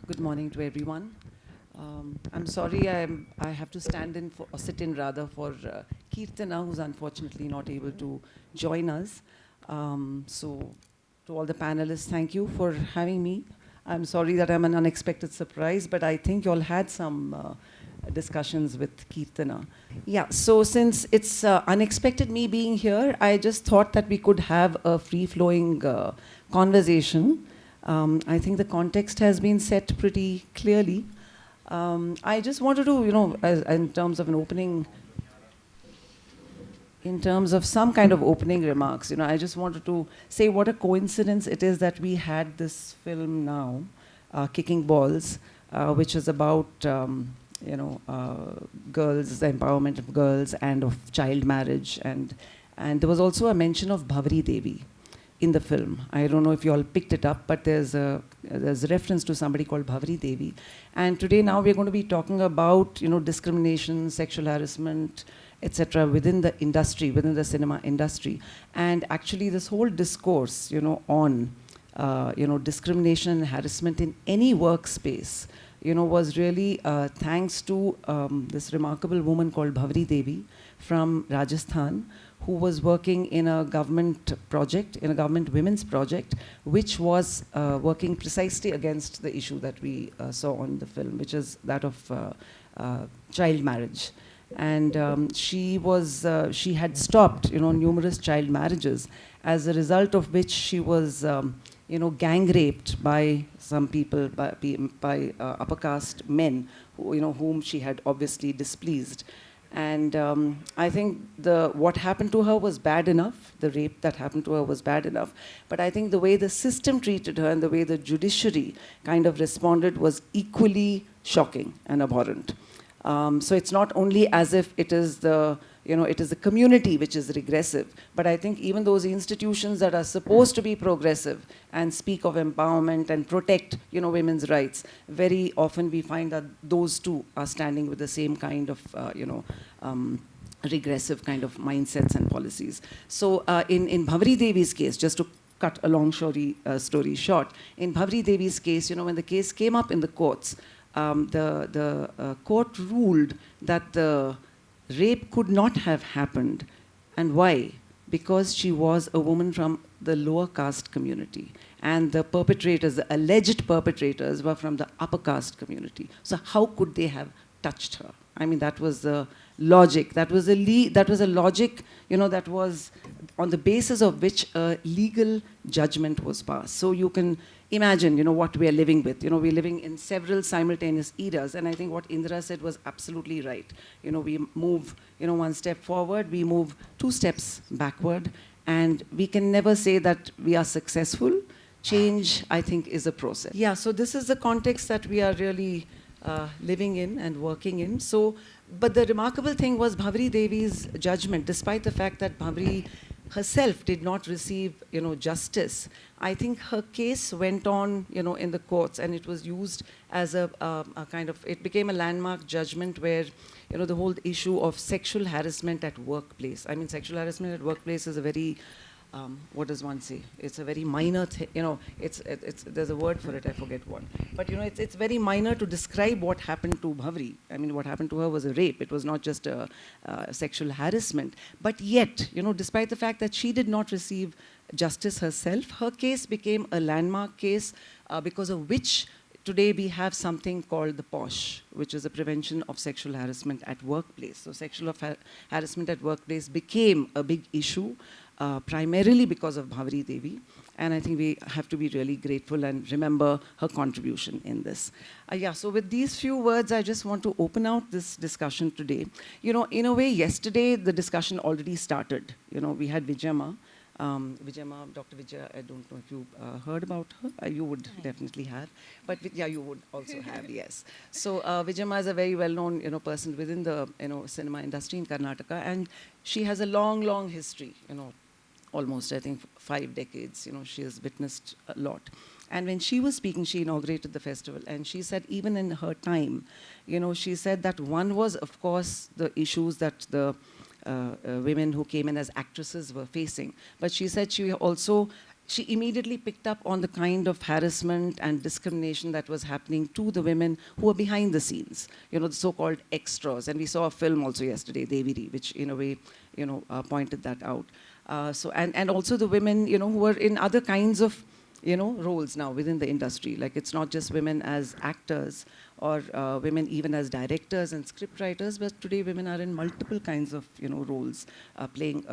Good morning to everyone. I'm sorry I have to stand in for, or sit in rather, for Kirtana, who's unfortunately not able to join us. So, to all the panelists, thank you for having me. I'm sorry that I'm an unexpected surprise, but I think you all had some discussions with Kirtana. Yeah, so since it's unexpected me being here, I just thought that we could have a free flowing conversation. I think the context has been set pretty clearly. I just wanted to, in terms of an opening, in terms of some kind of opening remarks, I just wanted to say what a coincidence it is that we had this film now, Kicking Balls, which is about, girls, the empowerment of girls and of child marriage. And there was also a mention of Bhavri Devi in the film. I don't know if you all picked it up, but there's a reference to somebody called Bhavri Devi. And today now we're going to be talking about discrimination, sexual harassment, etc. within the industry, within the cinema industry. And actually this whole discourse, on discrimination and harassment in any workspace, was really thanks to this remarkable woman called Bhavri Devi from Rajasthan, who was working in a government project, in a government women's project, which was working precisely against the issue that we saw on the film, which is that of child marriage. And she had stopped, numerous child marriages, as a result of which she was, gang raped by some people, by upper caste men, whom she had obviously displeased. And I think what happened to her was bad enough. The rape that happened to her was bad enough. But I think the way the system treated her and the way the judiciary kind of responded was equally shocking and abhorrent. So it's not only as if it is the community which is regressive, but I think even those institutions that are supposed to be progressive and speak of empowerment and protect, women's rights, very often we find that those two are standing with the same kind of, regressive kind of mindsets and policies. So in Bhavri Devi's case, just to cut a long story short, in Bhavri Devi's case, when the case came up in the courts, the court ruled that the rape could not have happened. And why? Because she was a woman from the lower caste community. And the perpetrators, the alleged perpetrators, were from the upper caste community. So how could they have touched her? I mean, that was the logic. That was a logic, that was on the basis of which a legal judgment was passed. So you can imagine, what we are living with. We're living in several simultaneous eras, and I think what Indra said was absolutely right. We move, one step forward, we move two steps backward, and we can never say that we are successful. Change, I think, is a process. Yeah, so this is the context that we are really living in and working in. So, but the remarkable thing was Bhavri Devi's judgment, despite the fact that Bhavri herself did not receive, justice. I think her case went on, in the courts, and it was used as a kind of, it became a landmark judgment where, the whole issue of sexual harassment at workplace. I mean, sexual harassment at workplace is a very, what does one say? It's a very minor thing, there's a word for it, I forget what. But, it's very minor to describe what happened to Bhavri. I mean, what happened to her was a rape. It was not just a sexual harassment. But yet, despite the fact that she did not receive justice herself, her case became a landmark case because of which today we have something called the POSH, which is the Prevention of Sexual Harassment at Workplace. So sexual harassment at workplace became a big issue, primarily because of Bhavri Devi. And I think we have to be really grateful and remember her contribution in this. Yeah, so with these few words, I just want to open out this discussion today. In a way, yesterday, the discussion already started. We had Vijayamma. Vijayamma, Dr. Vijaya, I don't know if you heard about her. You would definitely have. But yeah, you would also have, yes. So Vijayamma is a very well-known person within the cinema industry in Karnataka. And she has a long, long history, almost, I think, 5 decades. She has witnessed a lot. And when she was speaking, she inaugurated the festival. And she said, even in her time, she said that one was, of course, the issues that the women who came in as actresses were facing. But she said she immediately picked up on the kind of harassment and discrimination that was happening to the women who were behind the scenes, the so-called extras. And we saw a film also yesterday, Deviri, which in a way, pointed that out. And also the women, who were in other kinds of, roles now within the industry. Like, it's not just women as actors or women even as directors and scriptwriters, but today women are in multiple kinds of, roles, playing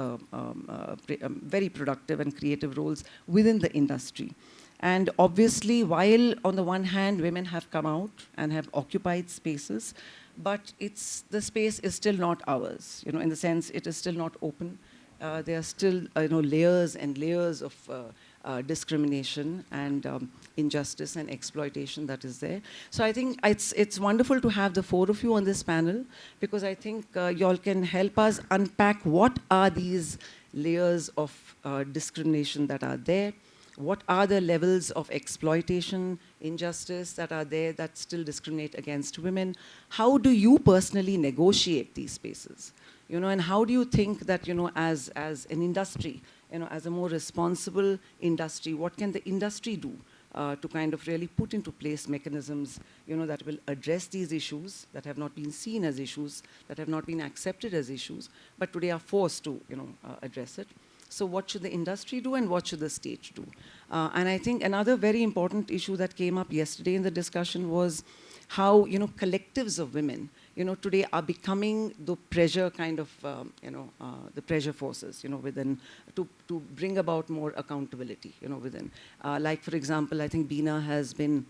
very productive and creative roles within the industry. And obviously, while on the one hand, women have come out and have occupied spaces, but the space is still not ours, in the sense it is still not open. There are still, layers and layers of discrimination and injustice and exploitation that is there. So I think it's wonderful to have the four of you on this panel, because I think y'all can help us unpack what are these layers of discrimination that are there, what are the levels of exploitation, injustice that are there that still discriminate against women. How do you personally negotiate these spaces? And how do you think that, as an industry, as a more responsible industry, what can the industry do to kind of really put into place mechanisms, that will address these issues that have not been seen as issues, that have not been accepted as issues, but today are forced to, address it. So what should the industry do and what should the state do? And I think another very important issue that came up yesterday in the discussion was how, collectives of women, today are becoming the pressure kind of, the pressure forces, within, to bring about more accountability, within. Like, for example, I think Beena has been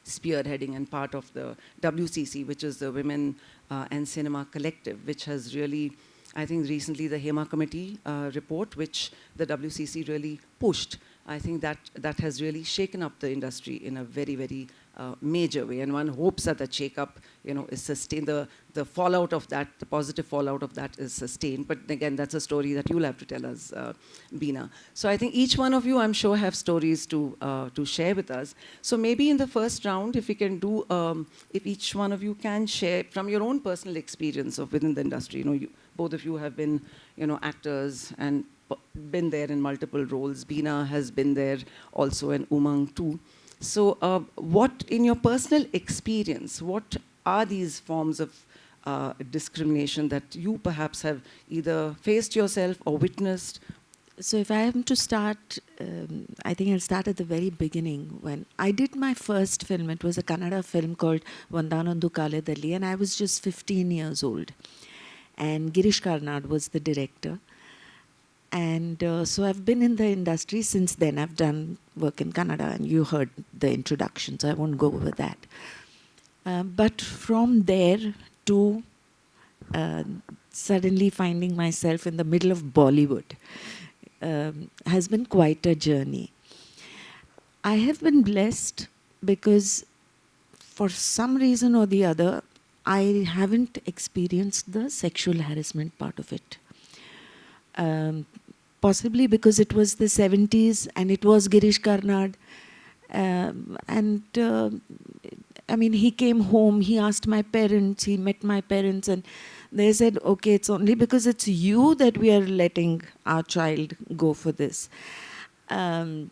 spearheading and part of the WCC, which is the Women and Cinema Collective, which has really, I think recently the HEMA committee report, which the WCC really pushed, I think that has really shaken up the industry in a very, very major way. And one hopes that the shake-up, is sustained. The fallout of that, the positive fallout of that is sustained. But again, that's a story that you'll have to tell us, Beena. So I think each one of you, I'm sure, have stories to share with us. So maybe in the first round, if we can do, if each one of you can share from your own personal experience of within the industry. Both of you have been, actors and been there in multiple roles. Beena has been there also, and Umang too. So what, in your personal experience, what are these forms of discrimination that you perhaps have either faced yourself or witnessed? So if I am to start, I think I'll start at the very beginning. When I did my first film, it was a Kannada film called Vandanondu Kaledalli, and I was just 15 years old. And Girish Karnad was the director. And so I've been in the industry since then. I've done work in Kannada, and you heard the introduction, so I won't go over that. But from there to suddenly finding myself in the middle of Bollywood has been quite a journey. I have been blessed because for some reason or the other, I haven't experienced the sexual harassment part of it. Possibly because it was the 70s and it was Girish Karnad. I mean, he came home, he asked my parents, he met my parents, and they said, okay, it's only because it's you that we are letting our child go for this. I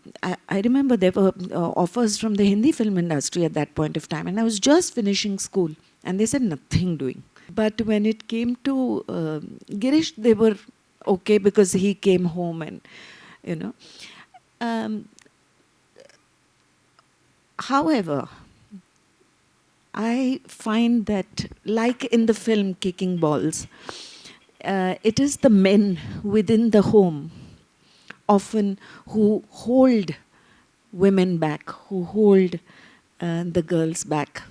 remember there were offers from the Hindi film industry at that point of time, and I was just finishing school, and they said nothing doing. But when it came to Girish, they were okay because he came home and, however, I find that, like in the film Kicking Balls, it is the men within the home often who hold women back, who hold the girls back.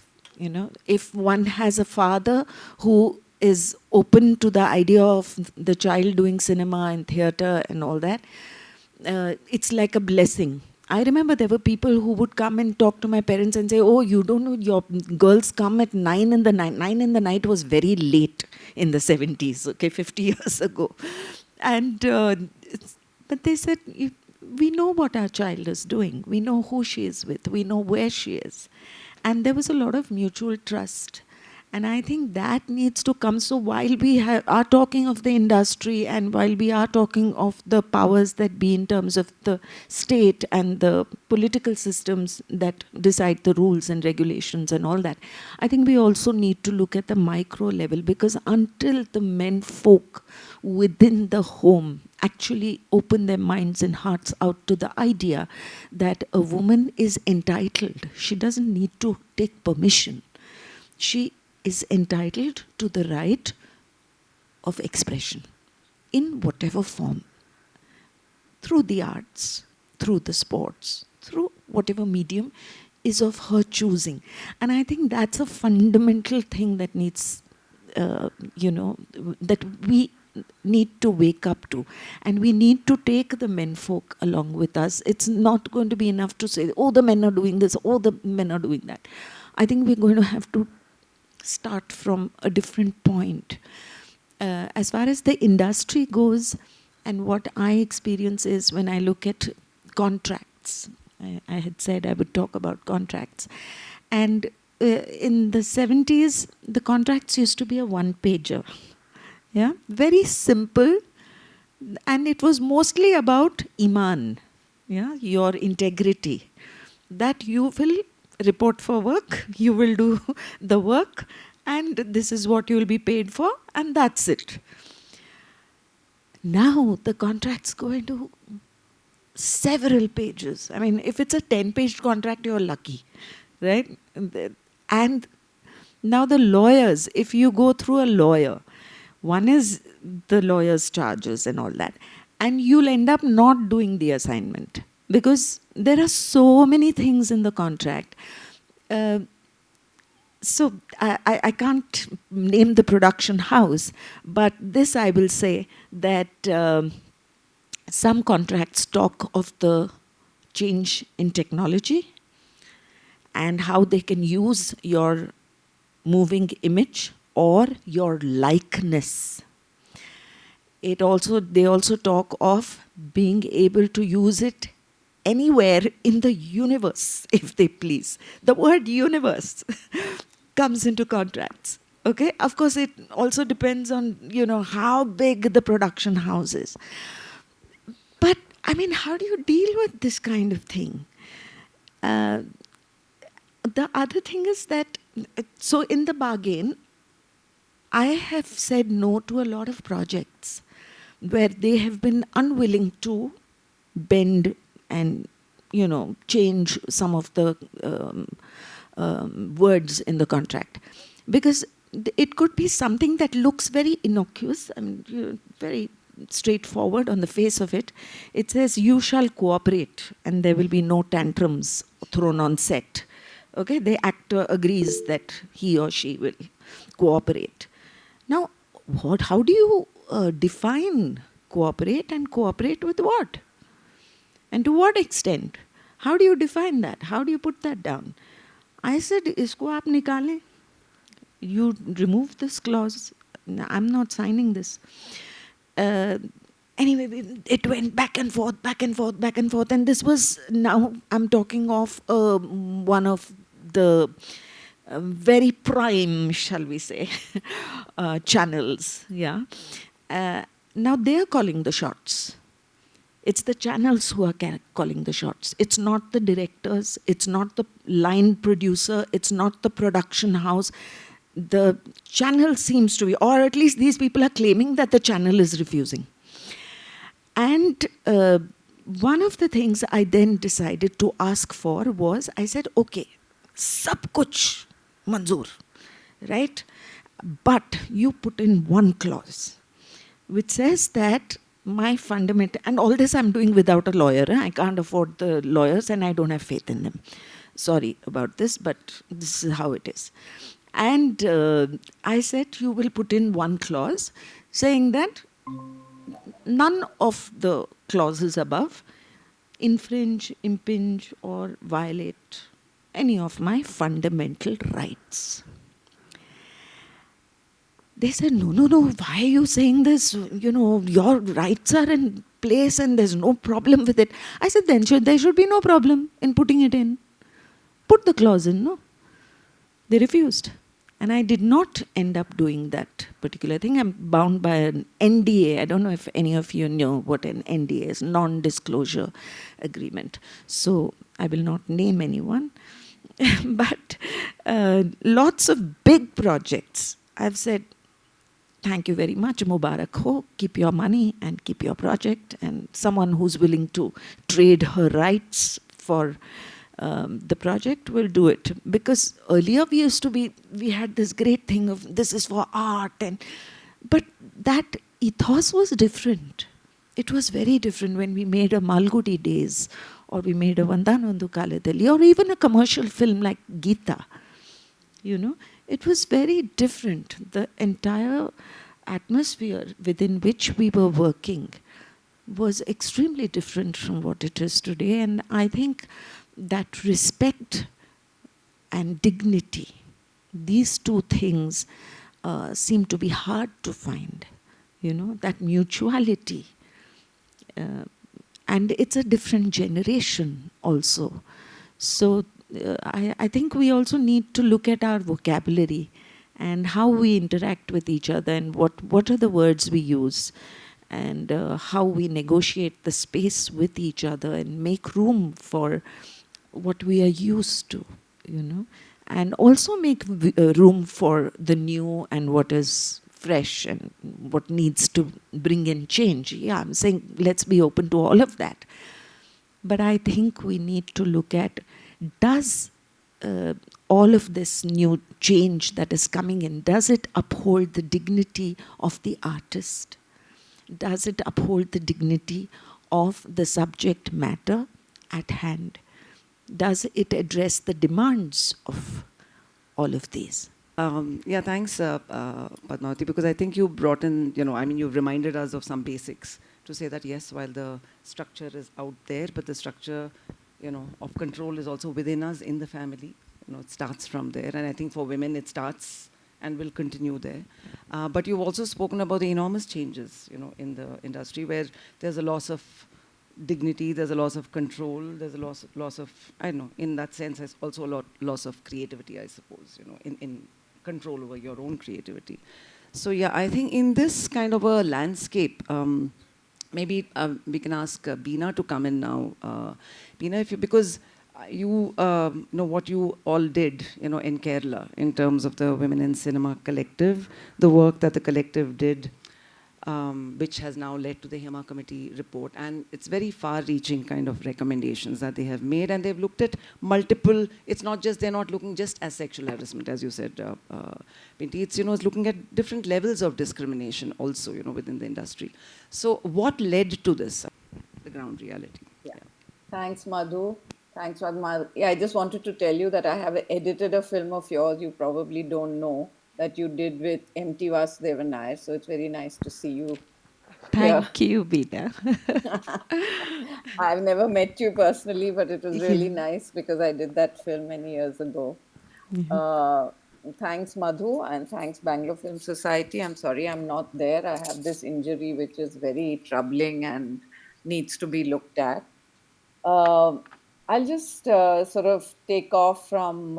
If one has a father who is open to the idea of the child doing cinema and theatre and all that, it's like a blessing. I remember there were people who would come and talk to my parents and say, oh, you don't know, your girls come at 9 in the night. 9 in the night was very late in the 70s, okay, 50 years ago. And, but they said, we know what our child is doing. We know who she is with. We know where she is. And there was a lot of mutual trust. And I think that needs to come. So while we are talking of the industry, and while we are talking of the powers that be in terms of the state and the political systems that decide the rules and regulations and all that, I think we also need to look at the micro level, because until the men folk within the home actually open their minds and hearts out to the idea that a woman is entitled, she doesn't need to take permission. She is entitled to the right of expression in whatever form, through the arts, through the sports, through whatever medium is of her choosing. And I think that's a fundamental thing that needs, that we need to wake up to. And we need to take the men folk along with us. It's not going to be enough to say, oh, the men are doing this, oh, the men are doing that. I think we're going to have to start from a different point. As far as the industry goes, and what I experience is when I look at contracts, I had said I would talk about contracts. And in the 70s, the contracts used to be a one-pager. Yeah, very simple. And it was mostly about iman, yeah, your integrity. That you will report for work, you will do the work, and this is what you will be paid for, and that's it. Now the contracts go into several pages. I mean, if it's a 10-page contract, you're lucky, right? And now the lawyers, if you go through a lawyer, one is the lawyer's charges and all that, and you'll end up not doing the assignment, because there are so many things in the contract. So I can't name the production house, but this I will say that some contracts talk of the change in technology and how they can use your moving image or your likeness. They also talk of being able to use it anywhere in the universe, if they please. The word universe comes into contracts. Okay, of course, it also depends on, how big the production house is. But I mean, how do you deal with this kind of thing? The other thing is that, so in the bargain, I have said no to a lot of projects where they have been unwilling to bend and, change some of the words in the contract. Because it could be something that looks very innocuous, very straightforward on the face of it. It says, you shall cooperate, and there will be no tantrums thrown on set. Okay, the actor agrees that he or she will cooperate. Now, how do you define cooperate, and cooperate with what? And to what extent? How do you define that? How do you put that down? I said, isko aap nikale. You remove this clause. I'm not signing this. Anyway, it went back and forth, back and forth, back and forth. And this was, now I'm talking of one of the very prime, shall we say, channels. Yeah. Now they're calling the shots. It's the channels who are calling the shots. It's not the directors. It's not the line producer. It's not the production house. The channel seems to be, or at least these people are claiming that the channel is refusing. And one of the things I then decided to ask for was, I said, okay, sab kuch manzoor, right? But you put in one clause, which says that my fundamental, and all this I'm doing without a lawyer. I can't afford the lawyers and I don't have faith in them. Sorry about this, but this is how it is. And I said, you will put in one clause saying that none of the clauses above infringe, impinge, or violate any of my fundamental rights. They said, no, why are you saying this? Your rights are in place and there's no problem with it. I said, then there should be no problem in putting it in. Put the clause in, no? They refused. And I did not end up doing that particular thing. I'm bound by an NDA. I don't know if any of you know what an NDA is, non-disclosure agreement. So I will not name anyone. But lots of big projects, I've said, thank you very much, Mubarak ho, keep your money and keep your project. And someone who's willing to trade her rights for the project will do it. Because earlier we had this great thing of this is for art, but that ethos was different. It was very different when we made a Malgudi Days, or we made a Vandanandu Kaladali, or even a commercial film like Gita. You know, it was very different. The entire atmosphere within which we were working was extremely different from what it is today. And I think that respect and dignity, these two things seem to be hard to find. You know, that mutuality. And it's a different generation also. So I think we also need to look at our vocabulary and how we interact with each other, and what are the words we use, and how we negotiate the space with each other and make room for what we are used to, you know, and also make room for the new and what is fresh and what needs to bring in change. Yeah, I'm saying let's be open to all of that. But I think we need to look at, does all of this new change that is coming in, does it uphold the dignity of the artist? Does it uphold the dignity of the subject matter at hand? Does it address the demands of all of these? Yeah, thanks, Padmavati, because I think you brought in, you reminded us of some basics to say that, yes, while the structure is out there, but the structure, of control is also within us in the family. It starts from there. And I think for women, it starts and will continue there. But you've also spoken about the enormous changes, in the industry where there's a loss of dignity, there's a loss of control, there's a loss of, I don't know, in that sense, there's also a loss of creativity, I suppose, in control over your own creativity. So yeah, I think in this kind of a landscape, maybe we can ask Beena to come in now. Beena, because you know what you all did, in Kerala in terms of the Women in Cinema Collective, the work that the collective did, which has now led to the Hema Committee report. And it's very far-reaching kind of recommendations that they have made. And they've looked at multiple, it's not just, they're not looking just as sexual harassment, as you said, Binti. It's, it's looking at different levels of discrimination also, within the industry. So what led to this, the ground reality? Yeah. Thanks, Madhu. Thanks, Padma. Yeah, I just wanted to tell you that I have edited a film of yours you probably don't know, that you did with M.T. Vasudevan Nair. So it's very nice to see you here. Thank you, Beena. I've never met you personally, but it was really nice because I did that film many years ago. Thanks, Madhu, and thanks, Bangalore Film Society. I'm sorry I'm not there. I have this injury which is very troubling and needs to be looked at. I'll just sort of take off from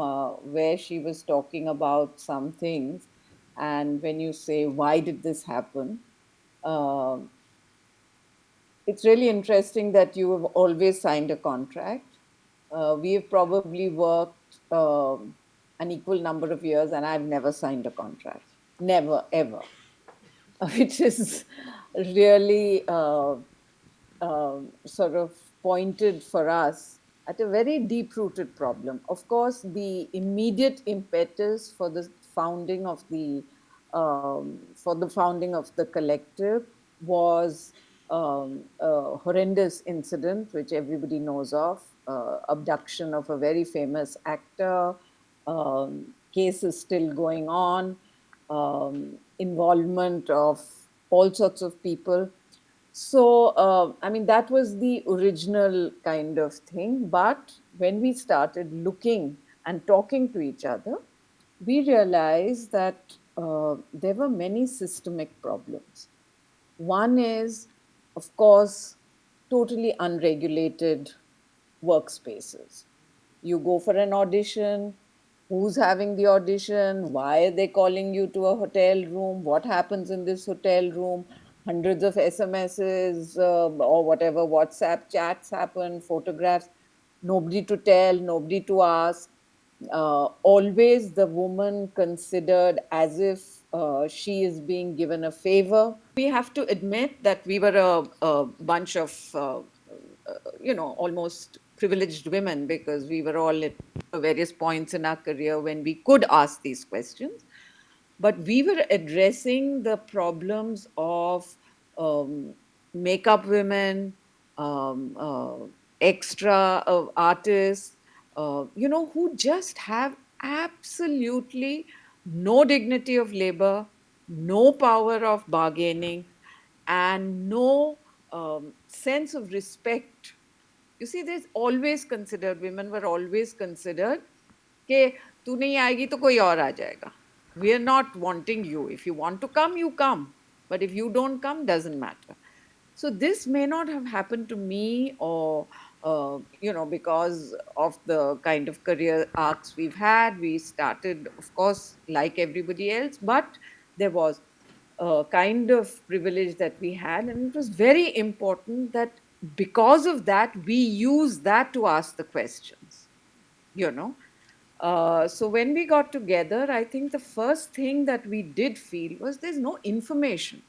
where she was talking about some things. And when you say, why did this happen? It's really interesting that you have always signed a contract. We have probably worked an equal number of years, and I've never signed a contract. Never, ever. Which is really sort of pointed for us at a very deep-rooted problem. Of course, the immediate impetus for the founding of the collective was a horrendous incident, which everybody knows of, abduction of a very famous actor. Case is still going on. Involvement of all sorts of people. So, that was the original kind of thing. But when we started looking and talking to each other, we realized that there were many systemic problems. One is, of course, totally unregulated workspaces. You go for an audition, who's having the audition, why are they calling you to a hotel room, what happens in this hotel room, hundreds of SMSs or whatever WhatsApp chats happen, photographs, nobody to tell, nobody to ask. Always the woman considered as if she is being given a favor. We have to admit that we were a bunch of almost privileged women, because we were all at various points in our career when we could ask these questions. But we were addressing the problems of um, makeup women, um, uh, extra artists, who just have absolutely no dignity of labor, no power of bargaining, and no sense of respect. You see, there's always considered, women were always considered कि तू नहीं आएगी तो कोई और आ जाएगा. We are not wanting you. If you want to come, you come. But if you don't come, doesn't matter. So this may not have happened to me, or because of the kind of career arcs we've had. We started, of course, like everybody else, but there was a kind of privilege that we had, and it was very important that because of that we use that to ask the questions. You know, so when we got together, I think the first thing that we did feel was there's no information.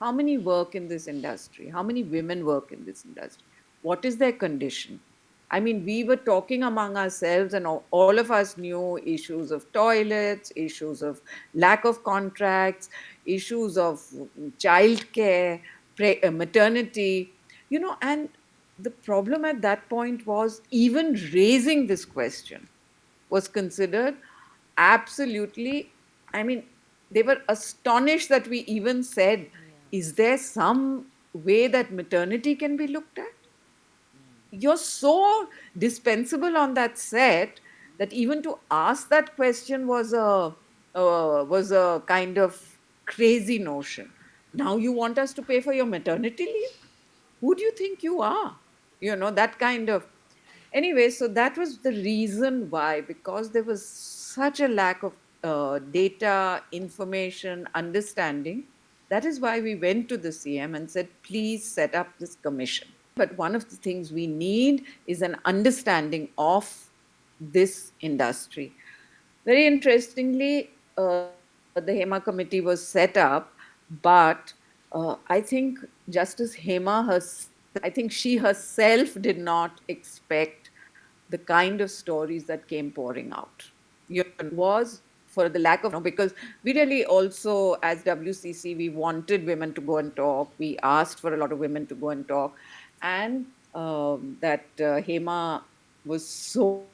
How many work in this industry? How many women work in this industry? What is their condition? I mean, we were talking among ourselves, and all of us knew issues of toilets, issues of lack of contracts, issues of childcare, maternity, and the problem at that point was even raising this question was considered absolutely, I mean, they were astonished that we even said, is there some way that maternity can be looked at? You're so dispensable on that set that even to ask that question was a kind of crazy notion. Now you want us to pay for your maternity leave? Who do you think you are? That kind of. Anyway, so that was the reason why, because there was such a lack of data, information, understanding. That is why we went to the CM and said, please set up this commission. But one of the things we need is an understanding of this industry. Very interestingly, the HEMA committee was set up, but I think Justice HEMA herself, I think she herself did not expect the kind of stories that came pouring out. Was for the lack of, because we really also, as WCC, we wanted women to go and talk. We asked for a lot of women to go and talk. And that Hema was so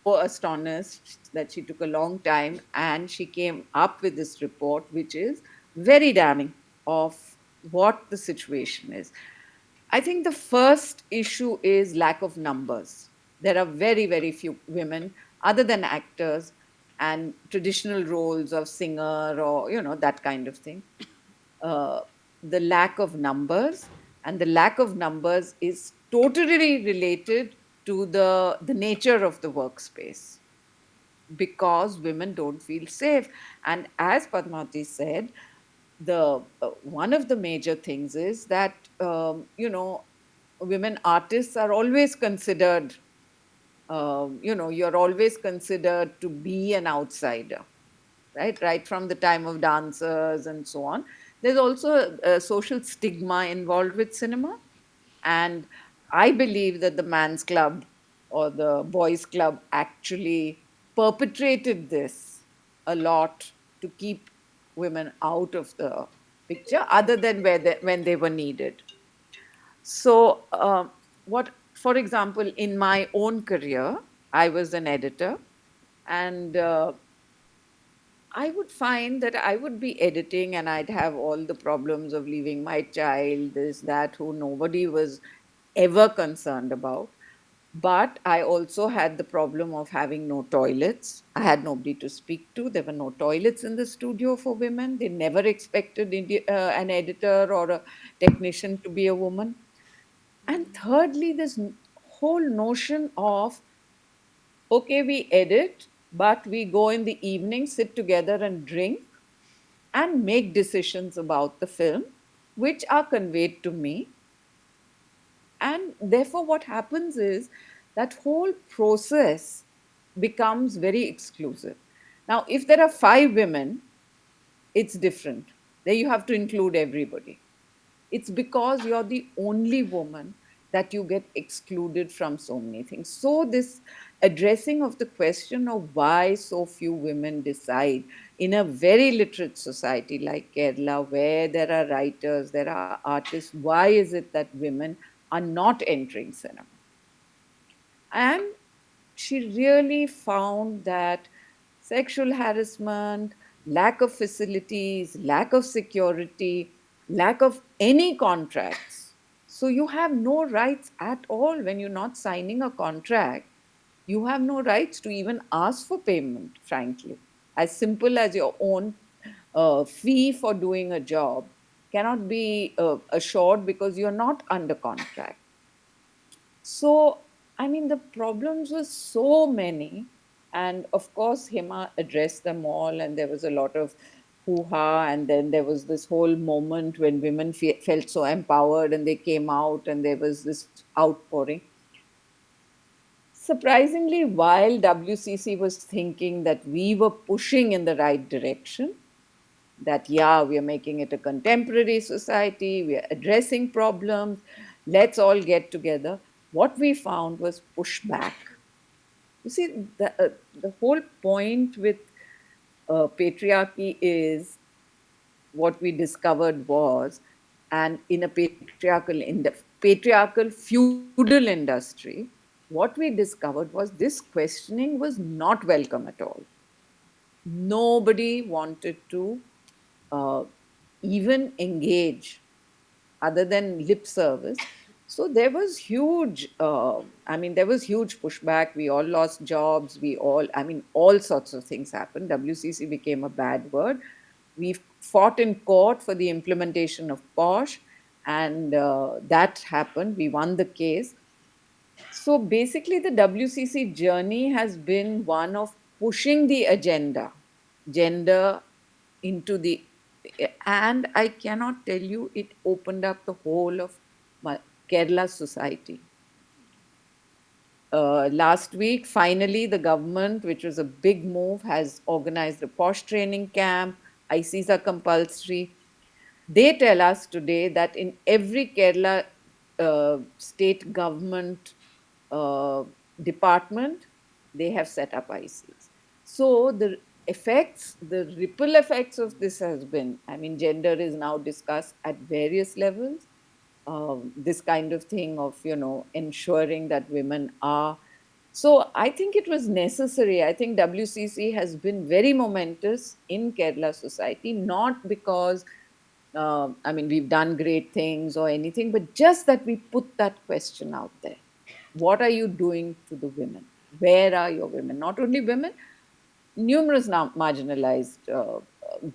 astonished that she took a long time, and she came up with this report, which is very damning of what the situation is. I think the first issue is lack of numbers. There are very, very few women, other than actors and traditional roles of singer, or that kind of thing. uh, the lack of numbers, and the lack of numbers is totally related to the nature of the workspace, because women don't feel safe. And as Padmavati said, the one of the major things is that women artists are always considered, you're always considered to be an outsider, right from the time of dancers and so on. There's also a social stigma involved with cinema, and I believe that the man's club or the boys club actually perpetrated this a lot to keep women out of the picture, other than when they were needed. So, what, for example, in my own career, I was an editor, and I would find that I would be editing and I'd have all the problems of leaving my child, this, that, who nobody was ever concerned about. But I also had the problem of having no toilets. I had nobody to speak to. There were no toilets in the studio for women. They never expected an editor or a technician to be a woman. And thirdly, this whole notion of Okay, we edit, but we go in the evening, sit together and drink and make decisions about the film, which are conveyed to me. And therefore, what happens is that whole process becomes very exclusive. Now, if there are five women, it's different. There you have to include everybody. It's because you're the only woman that you get excluded from so many things. So, this addressing of the question of why so few women decide in a very literate society like Kerala, where there are writers, there are artists, why is it that women are not entering cinema? And she really found that sexual harassment, lack of facilities, lack of security, lack of any contracts. So you have no rights at all when you're not signing a contract. You have no rights to even ask for payment, frankly. As simple as your own fee for doing a job cannot be assured because you're not under contract. So, I mean, the problems were so many. And of course, Hima addressed them all, and there was a lot of hoo ha. And then there was this whole moment when women felt so empowered and they came out, and there was this outpouring. Surprisingly, while WCC was thinking that we were pushing in the right direction, that yeah, we are making it a contemporary society, we are addressing problems, let's all get together, what we found was pushback. You see, the whole point with patriarchy is what we discovered was, and in a patriarchal feudal industry, what we discovered was this questioning was not welcome at all. Nobody wanted to uh, even engage other than lip service. So there was huge, there was huge pushback. We all lost jobs. All sorts of things happened. WCC became a bad word. We fought in court for the implementation of POSH, and that happened. We won the case. So basically, the WCC journey has been one of pushing the agenda, gender into the, and I cannot tell you, it opened up the whole of Kerala society. Last week, finally, the government, which was a big move, has organized a posh training camp. ICs are compulsory. They tell us today that in every Kerala state government uh, department, they have set up ICs. So the ripple effects of this has been, I mean, gender is now discussed at various levels. This kind of thing of, ensuring that women are. So I think it was necessary. I think WCC has been very momentous in Kerala society, not because we've done great things or anything, but just that we put that question out there. What are you doing to the women? Where are your women? Not only women, numerous now marginalized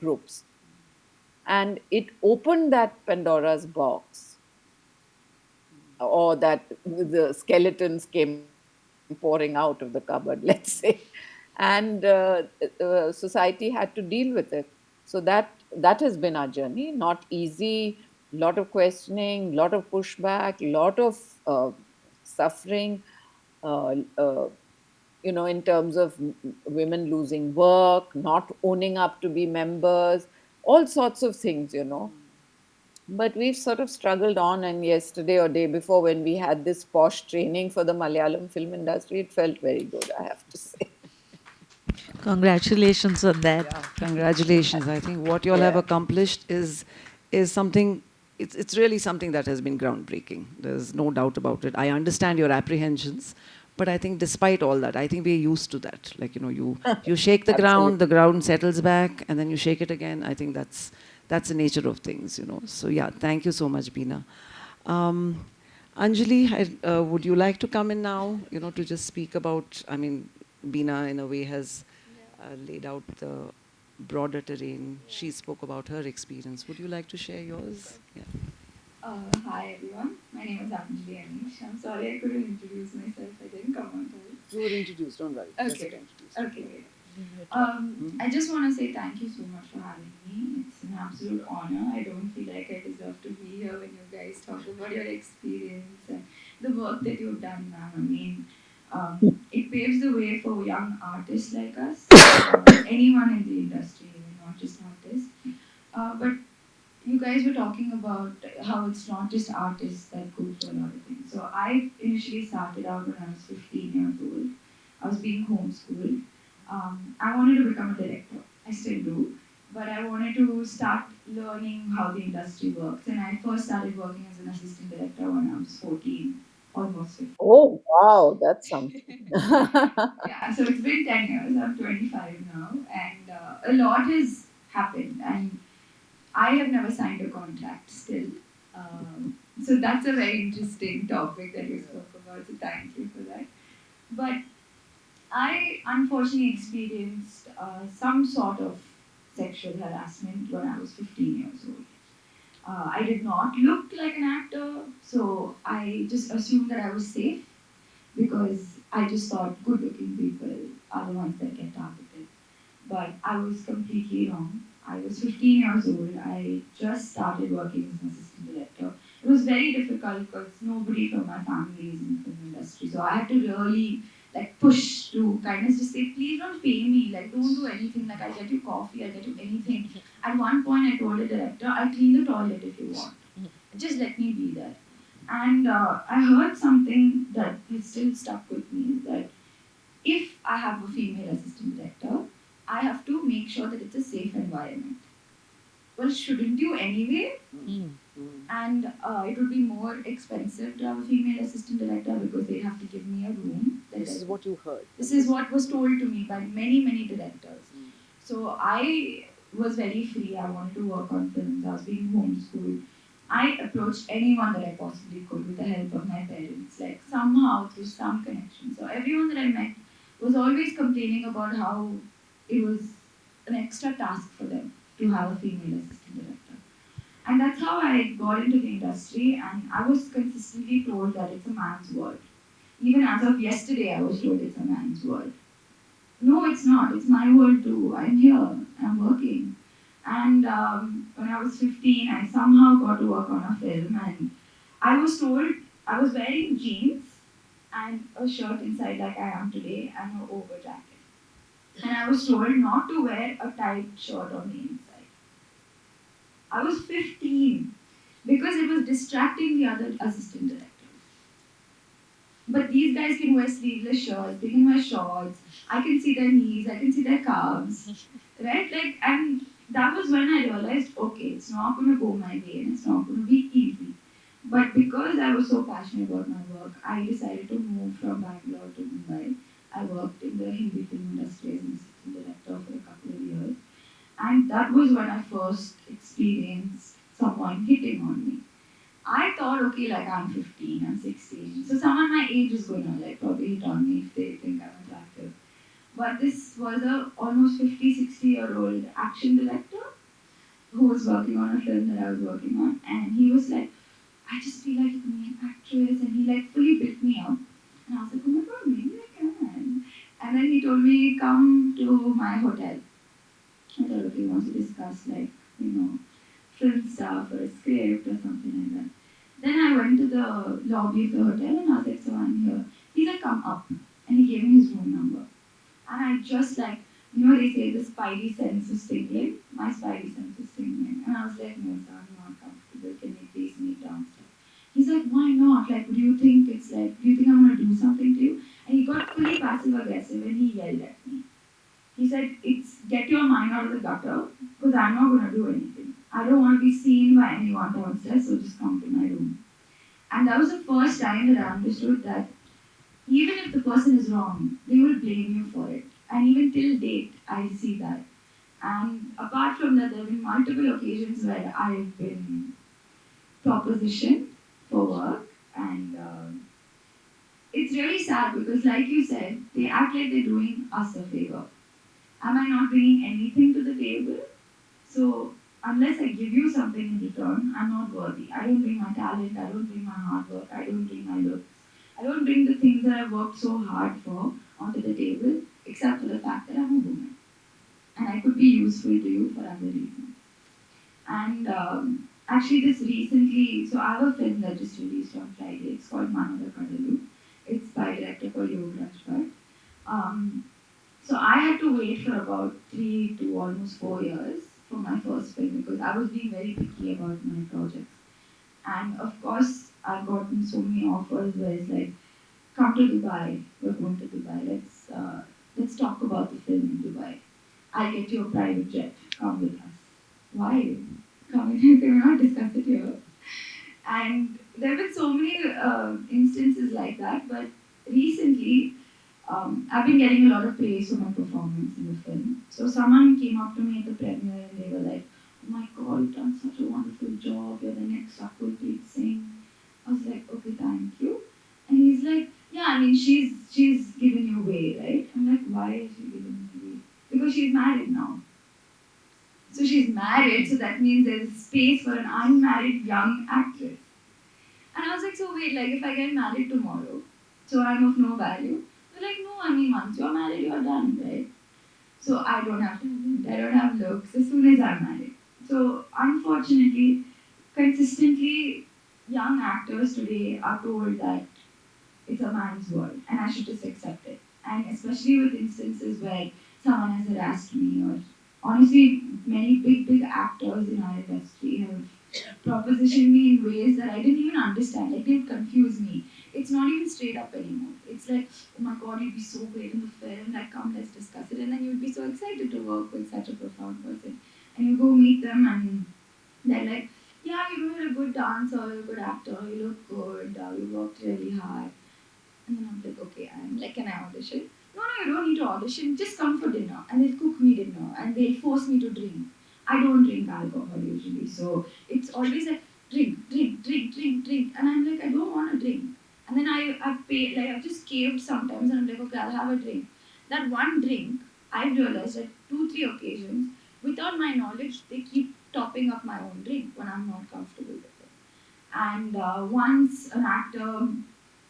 groups. And it opened that Pandora's box, or that the skeletons came pouring out of the cupboard, let's say. And society had to deal with it. So that has been our journey. Not easy, lot of questioning, lot of pushback, lot of suffering, uh, uh, in terms of women losing work, not owning up to be members, all sorts of things. But we've sort of struggled on, and yesterday or day before, when we had this posh training for the Malayalam film industry, it felt very good, I have to say. Congratulations on that. Yeah, congratulations. I think what you all have Yeah. accomplished is something. It's really something that has been groundbreaking. There's no doubt about it. I understand your apprehensions, but I think despite all that, I think we're used to that. Like, you shake Absolutely. the ground settles back, and then you shake it again. I think that's the nature of things. So yeah, thank you so much, Beena. Um, Anjali, would you like to come in now? To just speak about. I mean, Beena in a way has laid out the broader terrain. She spoke about her experience. Would you like to share yours? Yeah. Hi everyone, my name is Anjali Anish. I'm sorry I couldn't introduce myself, I didn't come on time. You were introduced, don't worry. Okay. Okay. I just want to say thank you so much for having me. It's an absolute honor. I don't feel like I deserve to be here when you guys talk about your experience and the work that you've done, ma'am. I mean, it paves the way for young artists like us, anyone in the industry, not just artists. But you guys were talking about how it's not just artists that go through a lot of things. So I initially started out when I was 15 years old. I was being homeschooled. I wanted to become a director. I still do. But I wanted to start learning how the industry works. And I first started working as an assistant director when I was 14, almost 15. Oh, wow, that's something. Yeah, so it's been 10 years. I'm 25 now. And a lot has happened. And I have never signed a contract still. So that's a very interesting topic that you spoke about. So thank you for that. But I unfortunately experienced some sort of sexual harassment when I was 15 years old. I did not look like an actor, so I just assumed that I was safe because I just thought good looking people are the ones that get targeted. But I was completely wrong. I was 15 years old. I just started working as an assistant director. It was very difficult because nobody from my family is in the film industry. So I had to really like push to kind of just say, please don't pay me. Like don't do anything. Like I'll get you coffee. I'll get you anything. At one point, I told the director, I'll clean the toilet if you want. Just let me be there. And I heard something that is still stuck with me is that if I have a female assistant director, I have to make sure that it's a safe environment. Well, shouldn't you anyway? And it would be more expensive to have a female assistant director because they'd have to give me a room. This is what you heard. This is what was told to me by many, many directors. So I was very free. I wanted to work on films. I was being homeschooled. I approached anyone that I possibly could with the help of my parents, like somehow through some connection. So everyone that I met was always complaining about how it was an extra task for them to have a female assistant director. And that's how I got into the industry, and I was consistently told that it's a man's world. Even as of yesterday, I was told it's a man's world. No, it's not. It's my world too. I'm here. I'm working. And when I was 15, I somehow got to work on a film, and I was told I was wearing jeans and a shirt inside, like I am today, and an over jacket. And I was told not to wear a tight shirt on the inside. I was 15 because it was distracting the other assistant directors. But these guys can wear sleeveless shirts, they can wear shorts, I can see their knees, I can see their calves, right? Like, and that was when I realized, okay, it's not going to go my way and it's not going to be easy. But because I was so passionate about my work, I decided to move from Bangalore to Mumbai. I worked in the Hindi film industry as an assistant director for a couple of years. And that was when I first experienced someone hitting on me. I thought, okay, like I'm 15, I'm 16. So someone my age is gonna like probably hit on me if they think I'm attractive. But this was a almost 50, 60-year-old action director who was working on a film that I was working on. And he was like, I just feel like you can be an actress. And he like fully built me up. And I was like, oh my god, maybe I can. And then he told me, come to my hotel. I thought, okay, he wants to discuss like, film stuff or a script or something like that. Then I went to the lobby of the hotel and I was like, so I'm here. He's like, come up. And he gave me his room number. And I just like, they say the spidey sense is tingling. My spidey sense was tingling. And I was like, no, sir, I'm not comfortable. Can we please meet downstairs? He's like, why not? Like, do you think it's like, do you think I'm going to do something to you? And he got fully passive aggressive and he yelled at me. He said, it's get your mind out of the gutter because I'm not going to do anything. I don't want to be seen by anyone downstairs, so just come to my room. And that was the first time that I understood that even if the person is wrong, they will blame you for it. And even till date, I see that. And apart from that, there have been multiple occasions where I've been propositioned for work. And it's really sad because, like you said, they act like they're doing us a favor. Am I not bringing anything to the table? So unless I give you something in return, I'm not worthy. I don't bring my talent, I don't bring my hard work, I don't bring my looks. I don't bring the things that I've worked so hard for onto the table, except for the fact that I'm a woman. And I could be useful to you for other reasons. And actually, this recently, so I have a film that just released on Friday. It's called Manada Kadalu. It's by a director called Yogaraj Bhatt. Um, so I had to wait for about 3 to almost 4 years for my first film because I was being very picky about my projects. And of course, I've gotten so many offers where it's like, come to Dubai. We're going to Dubai. Let's talk about the film in Dubai. I'll get you a private jet. Come with us. Why? Come with us. We're not discuss it here. And there have been so many instances like that. But recently, I've been getting a lot of praise for my performance in the film. So someone came up to me at the premiere and they were like, "Oh my God, you've done such a wonderful job. You're the next Rakul Preet Singh." I was like, "Okay, thank you." And he's like, "Yeah, I mean, she's given you away, right?" I'm like, "Why is she giving me away?" Because she's married now. So she's married, so that means there's space for an unmarried young actress. And I was like, "So wait, like if I get married tomorrow, so I'm of no value?" They're like, "No, I mean, once you're married, you're done, right?" So I don't have talent, I don't have looks as soon as I'm married. So unfortunately, consistently, young actors today are told that it's a man's world and I should just accept it. And especially with instances where someone has harassed me, or honestly, many big actors in our industry have propositioned me in ways that I didn't even understand. Like they would confuse me. It's not even straight up anymore. It's like, "Oh my God, you'd be so great in the film. Like, come, let's discuss it." And then you'd be so excited to work with such a profound person. And you go meet them, and they're like, "Yeah, you know, you're a good dancer, you're a good actor, you look good, you worked really hard." And then I'm like, "Okay," I'm like, "Can I audition?" "No, no, you don't need to audition. Just come for dinner." And they'll cook me dinner and they'll force me to drink. I don't drink alcohol usually. So it's always like, drink, drink, drink, drink, drink. And I'm like, I don't want to drink. And then I've paid, like, I've just caved sometimes and I'm like, okay, I'll have a drink. That one drink, I've realized that 2, 3 occasions, without my knowledge, they keep topping up my own drink when I'm not comfortable with it. And once an actor,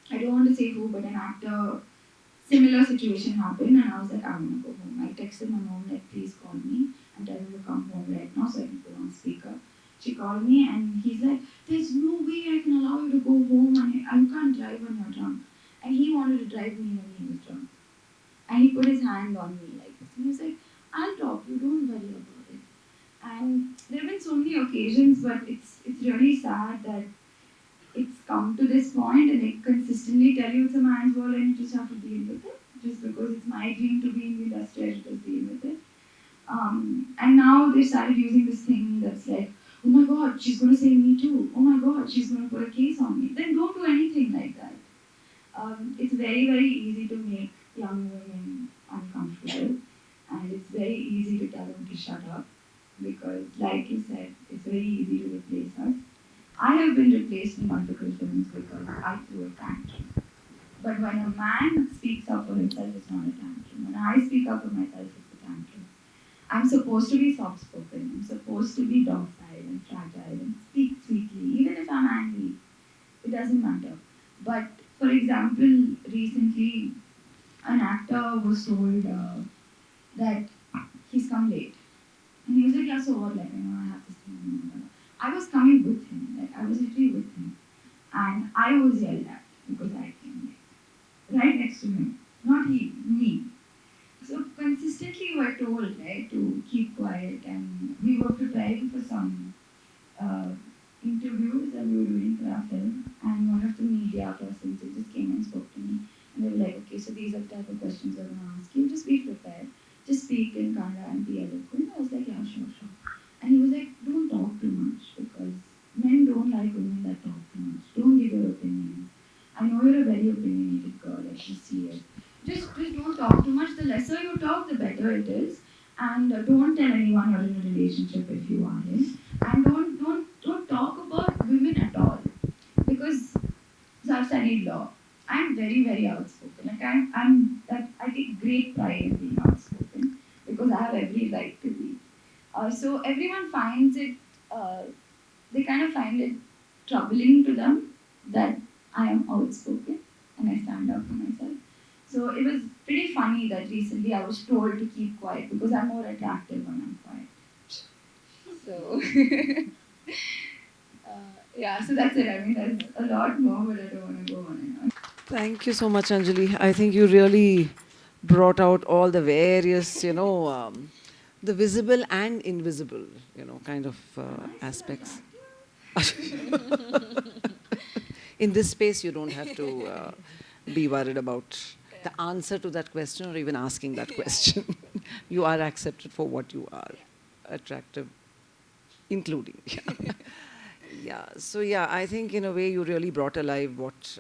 I don't want to say who, but an actor, similar situation happened, and I was like, "I want to go home." I texted my mom, like, "Please call me and tell me to come home right now so I can put on speaker." She called me, and he's like, "There's no way I can allow you to go home, and you can't drive when you're drunk." And he wanted to drive me when he was drunk. And he put his hand on me like this. And he was like, "I'll drop you, don't worry about it." And there have been so many occasions, but it's really sad that it's come to this point and they consistently tell you it's a man's world and you just have to deal with it. Just because it's my dream to be in the industry, I should just deal with it. And now they started using this thing that's like, "Oh my God, she's going to say me too. Oh my God, she's going to put a case on me." Then don't do anything like that. It's very, very easy to make young women uncomfortable, and it's very easy to tell them to shut up because, like you said, it's very easy to replace us. I have been replaced in multiple films because I threw a tantrum. But when a man speaks up for himself, it's not a tantrum. When I speak up for myself, it's a tantrum. I'm supposed to be soft spoken. I'm supposed to be docile and fragile and speak sweetly, even if I'm angry. It doesn't matter. But for example, recently an actor was told that he's come late. And he was like, "Yeah, so what? Like, I have this thing. I was coming with him. Like, I was literally with him. And I was yelled at because I came late. Right next to him. Not he, me. So consistently we were told, right, to keep quiet, and we were preparing for some uh, interviews that we were doing for our film, and one of the media persons they just came and spoke to me, and they were like, "Okay, so these are the type of questions we're going to ask you. Just be prepared. Just speak in Kannada and be eloquent." I was like, "Yeah, sure, sure." And he was like, "Don't talk too much because men don't like women that talk too much. Don't give your opinions. I know you're a very opinionated girl, I can see it. Just don't talk too much. The lesser you talk, the better it is. And don't tell anyone you're in a relationship if you are in. And don't talk about women at all because so I've studied law. I'm very very outspoken. Like I take great pride in being outspoken because I have every right to be. So everyone finds it. They kind of find it troubling to them that I am outspoken. and I stand up for myself. So it was pretty funny that recently I was told to keep quiet because I'm more attractive when I'm quiet. So yeah, so that's it. I mean, there's a lot more, but I don't want to go on and on. Thank you so much, Anjali. I think you really brought out all the various, the visible and invisible, kind of aspects. In this space, you don't have to be worried about the answer to that question or even asking that question. You are accepted for what you are, attractive, including. Yeah. Yeah. So yeah, I think in a way you really brought alive what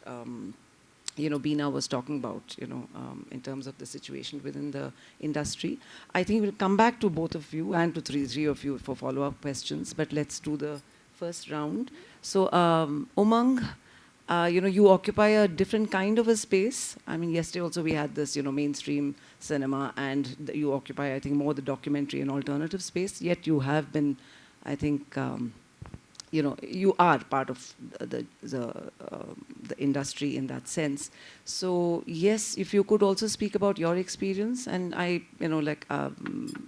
Beena was talking about. In terms of the situation within the industry. I think we'll come back to both of you and to three of you for follow-up questions. But let's do the first round. So Umang, you occupy a different kind of a space. I mean, yesterday also we had this, mainstream cinema, and you occupy, I think, more the documentary and alternative space. Yet you have been, I think, you are part of the industry in that sense. So yes, if you could also speak about your experience, and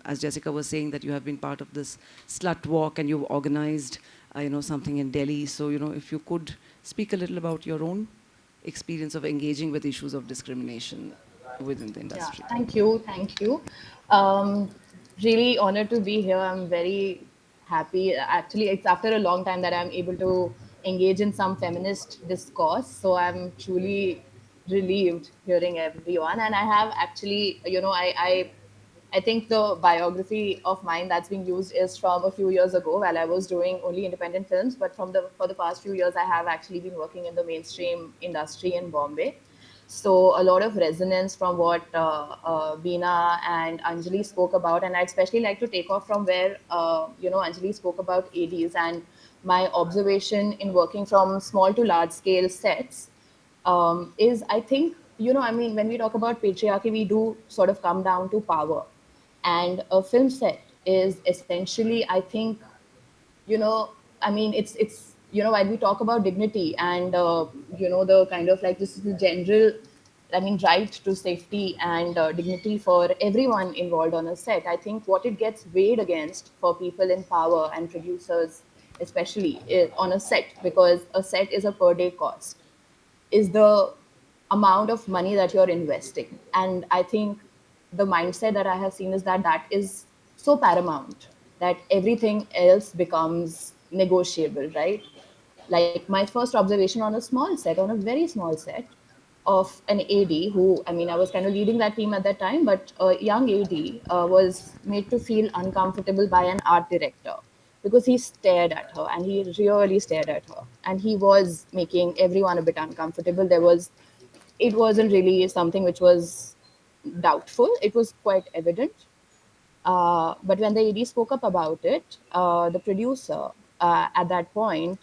as Jessica was saying, that you have been part of this slut walk and you've organized, something in Delhi. So if you could speak a little about your own experience of engaging with issues of discrimination within the Yeah, industry. thank you, thank you. Um, Really honored to be here. I'm very happy. Actually, it's after a long time that I'm able to engage in some feminist discourse. So I'm truly relieved hearing everyone. And I have actually, I think the biography of mine that's being used is from a few years ago while I was doing only independent films. But for the past few years, I have actually been working in the mainstream industry in Bombay. So a lot of resonance from what Veena and Anjali spoke about, and I'd especially like to take off from where Anjali spoke about ADs and my observation in working from small to large scale sets is I think I mean when we talk about patriarchy, we do sort of come down to power, and a film set is essentially I think you know I mean it's while we talk about dignity and the kind of like this is the general I mean right to safety and dignity for everyone involved on a set. I think what it gets weighed against for people in power and producers especially on a set, because a set is a per day cost, is the amount of money that you're investing. And I think the mindset that I have seen is that that is so paramount that everything else becomes negotiable, right? Like my first observation on a small set, on a very small set of an AD who, I mean, I was kind of leading that team at that time, but a young AD was made to feel uncomfortable by an art director because he stared at her and he really stared at her and he was making everyone a bit uncomfortable. It wasn't really something which was doubtful, it was quite evident. But when the AD spoke up about it, the producer at that point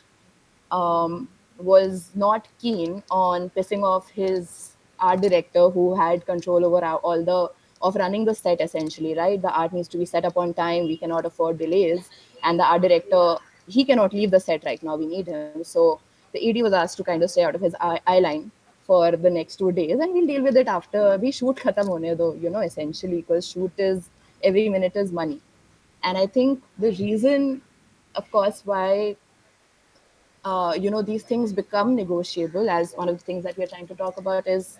was not keen on pissing off his art director who had control over all the of running the set essentially, right? The art needs to be set up on time, we cannot afford delays, and the art director, he cannot leave the set right now, we need him. So the AD was asked to kind of stay out of his eye line for the next 2 days, and we'll deal with it after we shoot khatam hone do, essentially, because shoot is every minute is money. And I think the reason, of course, why these things become negotiable, as one of the things that we're trying to talk about is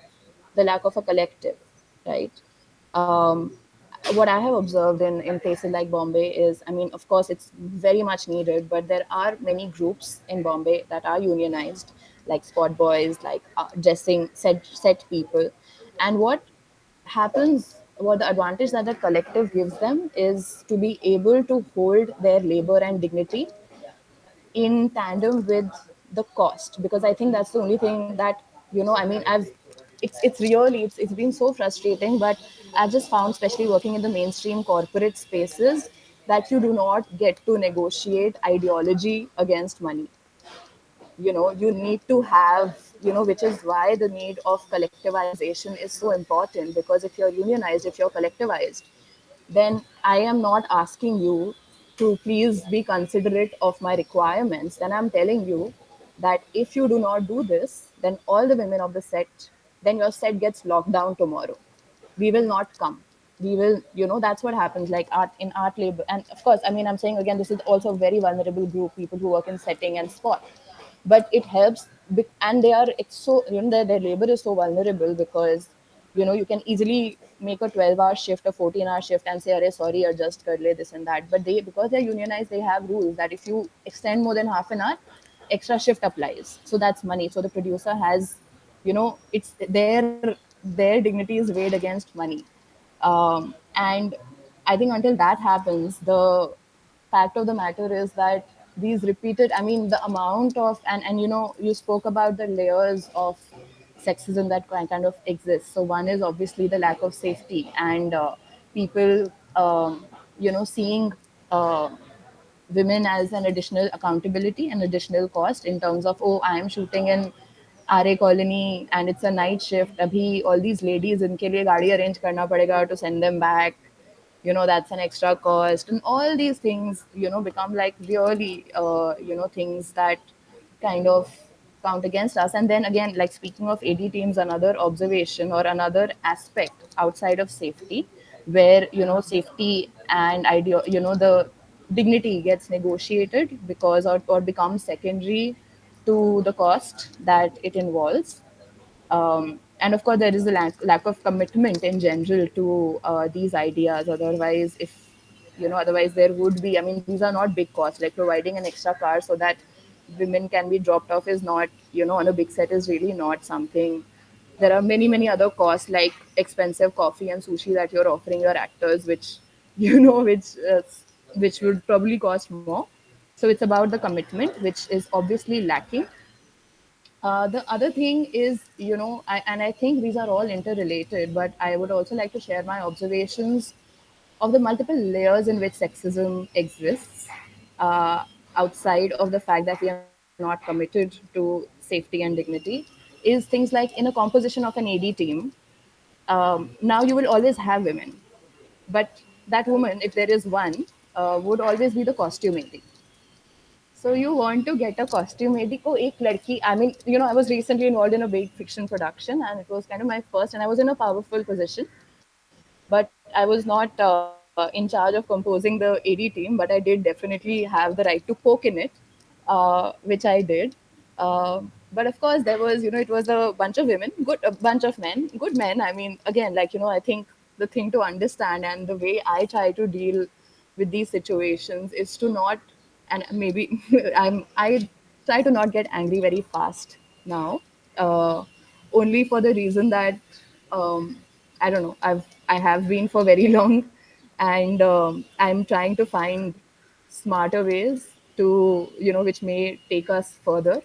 the lack of a collective, right? Um, what I have observed in places like Bombay is, I mean, of course, it's very much needed, but there are many groups in Bombay that are unionized, like squad boys, like dressing set people. And what the advantage that the collective gives them is to be able to hold their labor and dignity in tandem with the cost, because I think that's the only thing that I mean I've it's really it's been so frustrating, but I've just found, especially working in the mainstream corporate spaces, that you do not get to negotiate ideology against money. You need to have, which is why the need of collectivization is so important, because if you're unionized, if you're collectivized, then I am not asking you to please be considerate of my requirements. Then I'm telling you that if you do not do this, then all the women of the set, then your set gets locked down tomorrow. We will not come. We will, that's what happens, like art in art labor. And of course, I mean, I'm saying again, this is also a very vulnerable group, people who work in setting and spot. But it helps, and they are, it's so, their labor is so vulnerable because, you can easily make a 12-hour shift, a 14-hour shift and say, Arey, sorry, adjust kar le, this and that. But they, because they're unionized, they have rules that if you extend more than half an hour, extra shift applies. So that's money. So the producer has, it's their dignity is weighed against money. And I think until that happens, the fact of the matter is that these repeated, I mean, the amount of, and you spoke about the layers of sexism that kind of exists. So one is obviously the lack of safety, and people, seeing women as an additional accountability and additional cost in terms of, oh, I am shooting in RA colony and it's a night shift. Abhi all these ladies, inke liye gaadi arrange karna padega to send them back. That's an extra cost, and all these things, become like really, things that kind of count against us. And then again, like speaking of AD teams, another observation or another aspect outside of safety, where safety and idea, the dignity gets negotiated because, or becomes secondary to the cost that it involves. And of course, there is a lack of commitment in general to these ideas. Otherwise, if otherwise there would be. I mean, these are not big costs. Like providing an extra car so that women can be dropped off is not, on a big set is really not something. There are many other costs like expensive coffee and sushi that you're offering your actors, which which would probably cost more. So it's about the commitment, which is obviously lacking. The other thing is, and I think these are all interrelated, but I would also like to share my observations of the multiple layers in which sexism exists, uh, outside of the fact that we are not committed to safety and dignity, is things like in a composition of an AD team. Now you will always have women, but that woman, if there is one, would always be the costume AD. So you want to get a costume made ko ek ladki. I mean, I was recently involved in a big fiction production, and it was kind of my first, and I was in a powerful position. But I was not in charge of composing the AD team, but I did definitely have the right to poke in it, which I did. But of course, there was, it was a bunch of women, a bunch of men, good men. I mean, again, like, I think the thing to understand, and the way I try to deal with these situations is to not, and maybe I try to not get angry very fast now, uh, only for the reason that, um, I don't know, I have been for very long, and I'm trying to find smarter ways to, which may take us further.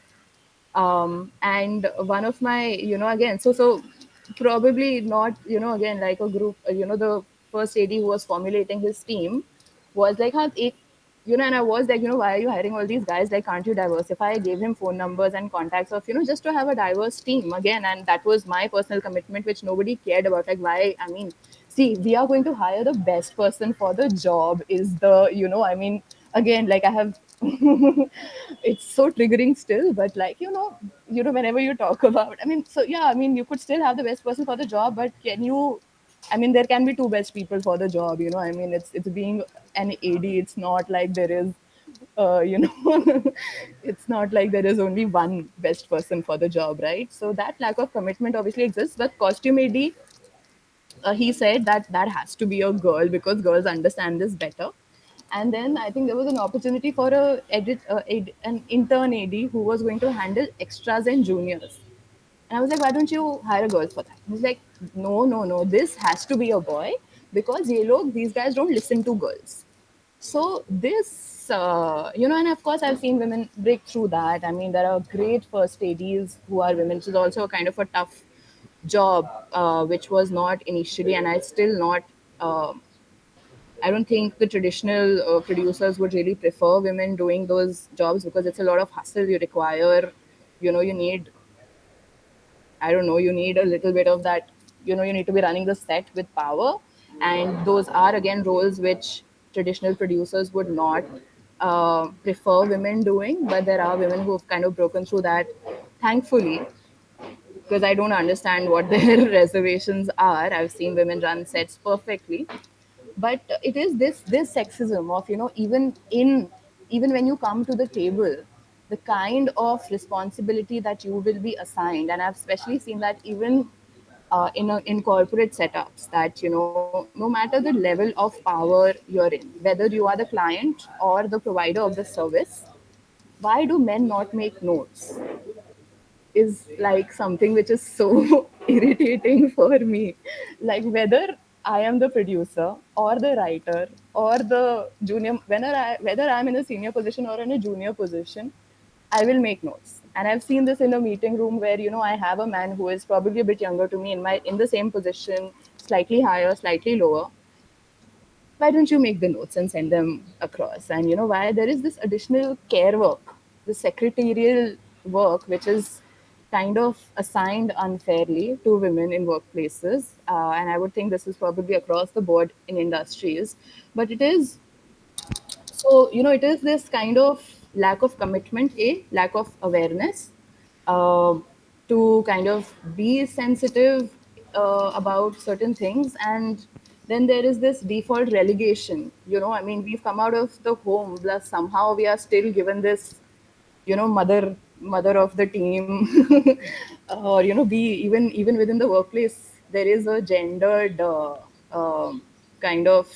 And one of my, again, so probably not, again, like a group, the first AD who was formulating his team was like, "Haan, and I was like, why are you hiring all these guys? Like, can't you diversify?" I gave him phone numbers and contacts of, just to have a diverse team again. And that was my personal commitment, which nobody cared about. Like, why? I mean, see, we are going to hire the best person for the job, is the, I mean, again, like I have, it's so triggering still, but like, whenever you talk about, I mean, so yeah, I mean, you could still have the best person for the job, but can you, I mean, there can be two best people for the job, I mean, it's being an AD. It's not like there is, it's not like there is only one best person for the job, right? So that lack of commitment obviously exists. But costume AD, he said that that has to be a girl because girls understand this better. And then I think there was an opportunity for an intern AD who was going to handle extras and juniors. And I was like, why don't you hire a girl for that? He's like, no, this has to be a boy because these guys don't listen to girls. So this, and of course I've seen women break through that. I mean, there are great first ADs who are women, which is also a kind of a tough job, which was not initially, and I still not. I don't think the traditional producers would really prefer women doing those jobs because it's a lot of hustle. You require, you need, I don't know, you need a little bit of that, you need to be running the set with power. And those are again roles which traditional producers would not prefer women doing, but there are women who have kind of broken through that, thankfully, because I don't understand what their reservations are. I've seen women run sets perfectly, but it is this sexism of, even when you come to the table, the kind of responsibility that you will be assigned, and I've especially seen that even in corporate setups, that no matter the level of power you're in, whether you are the client or the provider of the service, why do men not make notes is like something which is so irritating for me. Like, whether I am the producer or the writer or the junior, whether I'm in a senior position or in a junior position, I will make notes. And I've seen this in a meeting room where I have a man who is probably a bit younger to me, in the same position, slightly higher, slightly lower. Why don't you make the notes and send them across? And why there is this additional care work, the secretarial work, which is kind of assigned unfairly to women in workplaces. And I would think this is probably across the board in industries. But it is, it is this kind of lack of commitment, lack of awareness, uh, to kind of be sensitive about certain things. And then there is this default relegation. I mean, we've come out of the home, plus somehow we are still given this, mother of the team, or be even within the workplace, there is a gendered kind of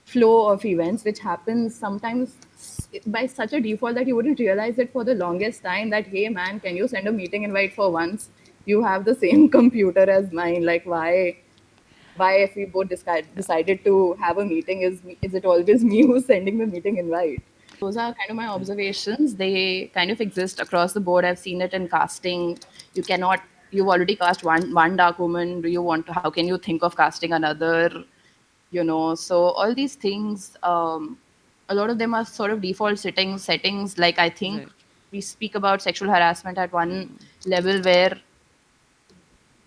flow of events which happens sometimes by such a default that you wouldn't realize it for the longest time, that hey man, can you send a meeting invite for once? You have the same computer as mine. Like, why if we both decided to have a meeting, is it always me who's sending the meeting invite? Those are kind of my observations. They kind of exist across the board. I've seen it in casting. You've already cast one dark woman. Do you want to? How can you think of casting another? So all these things, a lot of them are sort of default settings. Like, I think Right. we speak about sexual harassment at one level where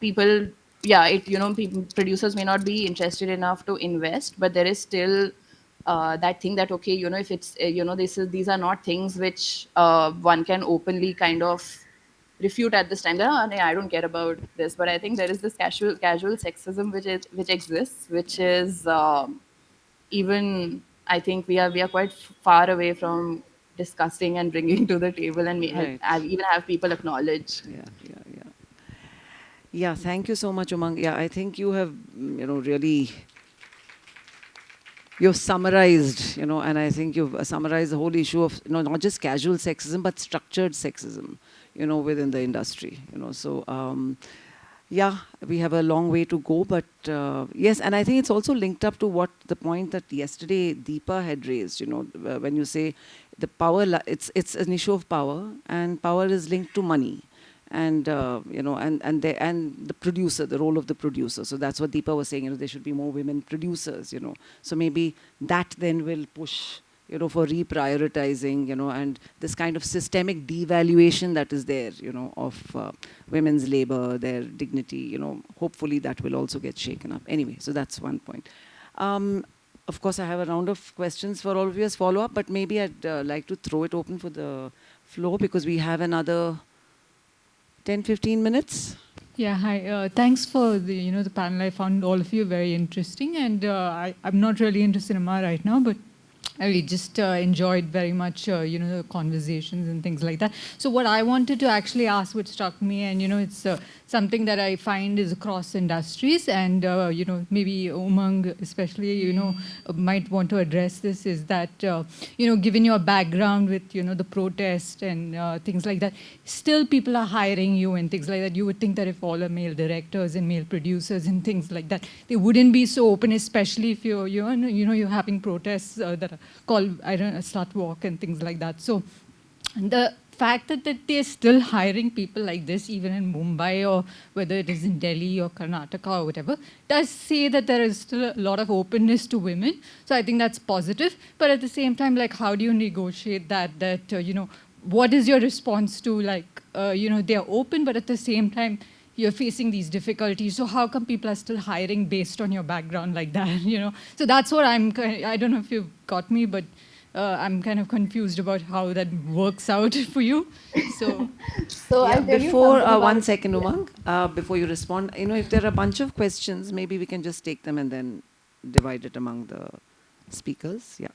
people, yeah, people, producers may not be interested enough to invest, but there is still that thing that, okay, if it's these are not things which one can openly kind of refute at this time. That, oh, no, I don't care about this. But I think there is this casual sexism which exists, which is, even I think we are quite far away from discussing and bringing to the table, and Right. even have people acknowledge. Yeah, yeah, yeah. Yeah, thank you so much, Umang. Yeah, I think you have, really, you've summarized, and I think you've summarized the whole issue of, not just casual sexism, but structured sexism, within the industry, So, yeah, we have a long way to go, but yes, and I think it's also linked up to what the point that yesterday Deepa had raised, when you say the power, it's an issue of power, and power is linked to money. And the producer, the role of the producer. So that's what Deepa was saying. There should be more women producers. So maybe that then will push, for reprioritizing. And this kind of systemic devaluation that is there. Of women's labor, their dignity. Hopefully that will also get shaken up. Anyway, so that's one point. Of course, I have a round of questions for all of you as follow up, but maybe I'd like to throw it open for the floor because we have another 10-15 minutes. Yeah, hi. Thanks for the panel. I found all of you very interesting, and I'm not really into cinema right now, but I really just enjoyed very much, the conversations and things like that. So what I wanted to actually ask, what struck me, and it's something that I find is across industries, and maybe Umang especially, might want to address this, is that given your background with the protest and things like that, still people are hiring you and things like that. You would think that if all are male directors and male producers and things like that, they wouldn't be so open, especially if you're having protests that are called, I don't know, slut walk and things like that. So the fact that they're still hiring people like this, even in Mumbai or whether it is in Delhi or Karnataka or whatever, does say that there is still a lot of openness to women. So I think that's positive. But at the same time, like, how do you negotiate that what is your response to, like, they're open, but at the same time, you're facing these difficulties. So how come people are still hiring based on your background like that, So that's what I don't know if you've got me, but I'm kind of confused about how that works out for you. So, So Yeah, I'll tell you before something about 1 second, Umang, before you respond, if there are a bunch of questions, maybe we can just take them and then divide it among the speakers. Yeah.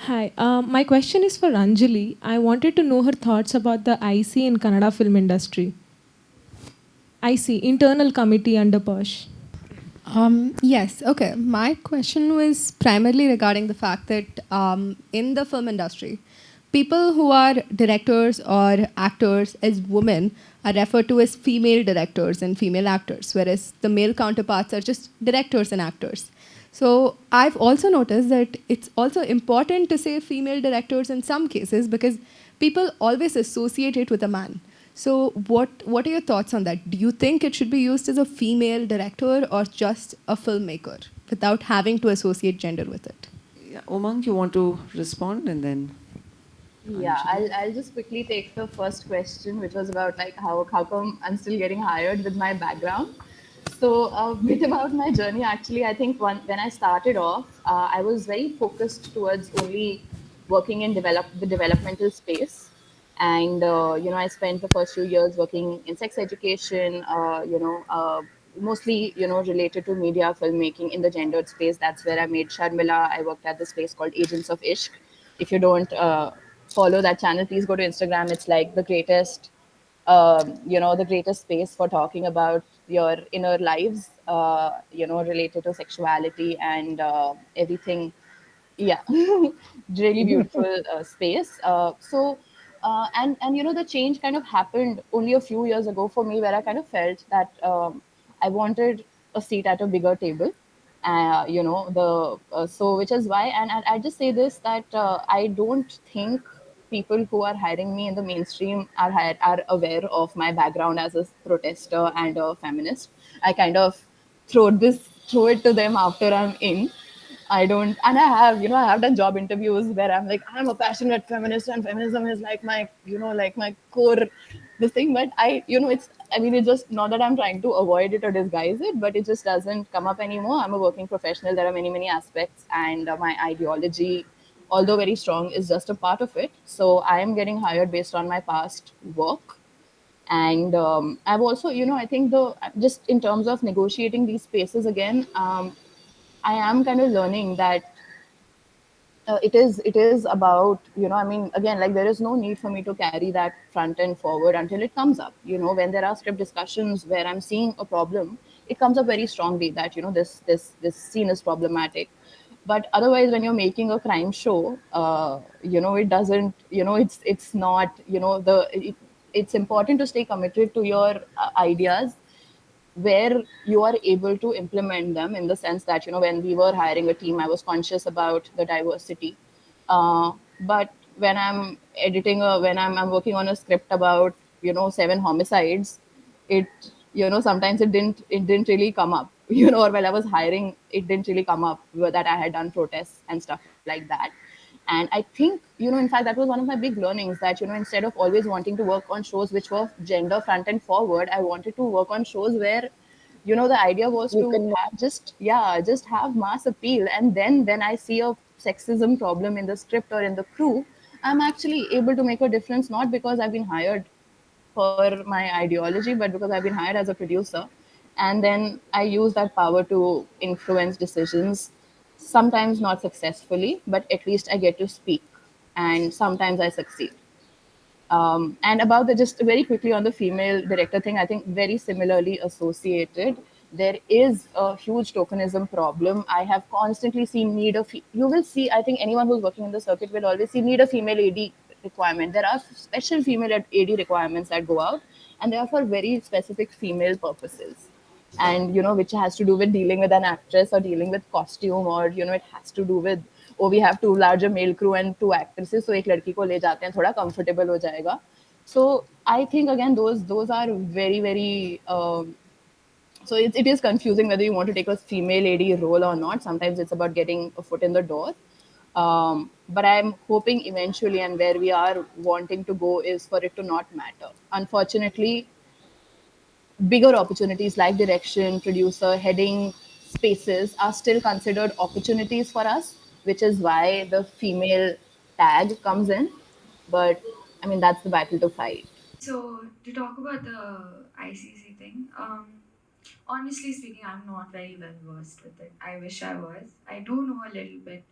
Hi, my question is for Anjali. I wanted to know her thoughts about the IC in Kannada film industry. IC, Internal Committee under Posh. Yes, okay. My question was primarily regarding the fact that in the film industry, people who are directors or actors as women are referred to as female directors and female actors, whereas the male counterparts are just directors and actors. So I've also noticed that it's also important to say female directors in some cases because people always associate it with a man. So what are your thoughts on that? Do you think it should be used as a female director or just a filmmaker without having to associate gender with it? Yeah. Umang, you want to respond and then. Yeah, I'll just quickly take the first question, which was about like how come I'm still getting hired with my background. So a bit about my journey. Actually, I think when I started off, I was very focused towards only working in the developmental space, and I spent the first few years working in sex education. Mostly related to media filmmaking in the gendered space. That's where I made Sharmila. I worked at this place called Agents of Ishq. If you don't follow that channel, please go to Instagram. It's like the greatest the greatest space for talking about your inner lives, related to sexuality and everything. Yeah, really beautiful space. And the change kind of happened only a few years ago for me, where I kind of felt that I wanted a seat at a bigger table. So which is why, and I just say this that I don't think people who are hiring me in the mainstream are aware of my background as a protester and a feminist. I kind of throw it to them after I'm in. I don't, and I have done job interviews where I'm like, I'm a passionate feminist and feminism is like my, like my core, this thing. But it's just not that I'm trying to avoid it or disguise it, but it just doesn't come up anymore. I'm a working professional. There are many, many aspects, and my ideology, although very strong, is just a part of it. So I am getting hired based on my past work. And I've also, I think just in terms of negotiating these spaces again, I am kind of learning that it is about, again, like there is no need for me to carry that front and forward until it comes up. When there are script discussions where I'm seeing a problem, it comes up very strongly that this scene is problematic. But otherwise, when you're making a crime show, it doesn't, it's not, it's important to stay committed to your ideas, where you are able to implement them, in the sense that when we were hiring a team, I was conscious about the diversity. But when I'm I'm working on a script about 7 homicides, it sometimes it didn't really come up. Or while I was hiring, it didn't really come up that I had done protests and stuff like that. And I think, in fact, that was one of my big learnings, that instead of always wanting to work on shows which were gender front and forward, I wanted to work on shows where the idea was You to can have just have mass appeal. And then when I see a sexism problem in the script or in the crew, I'm actually able to make a difference, not because I've been hired for my ideology, but because I've been hired as a producer. And then I use that power to influence decisions, sometimes not successfully, but at least I get to speak. And sometimes I succeed. And about the, just very quickly on the female director thing, I think very similarly associated. There is a huge tokenism problem. I have constantly seen need of, you will see, I think anyone who's working in the circuit will always see need a female AD requirement. There are special female AD requirements that go out, and they are for very specific female purposes. And which has to do with dealing with an actress or dealing with costume, or it has to do with, oh, we have two larger male crew and two actresses, so एक लड़की को ले जाते हैं, थोड़ा comfortable हो जाएगा. So I think again those are very, very so it is confusing whether you want to take a female AD role or not. Sometimes it's about getting a foot in the door. But I'm hoping eventually, and where we are wanting to go, is for it to not matter. Unfortunately, bigger opportunities like direction, producer, heading spaces are still considered opportunities for us. which is why the female tag comes in. But I mean, that's the battle to fight. So to talk about the ICC thing, honestly speaking, I'm not very well versed with it. I wish I was. I do know a little bit.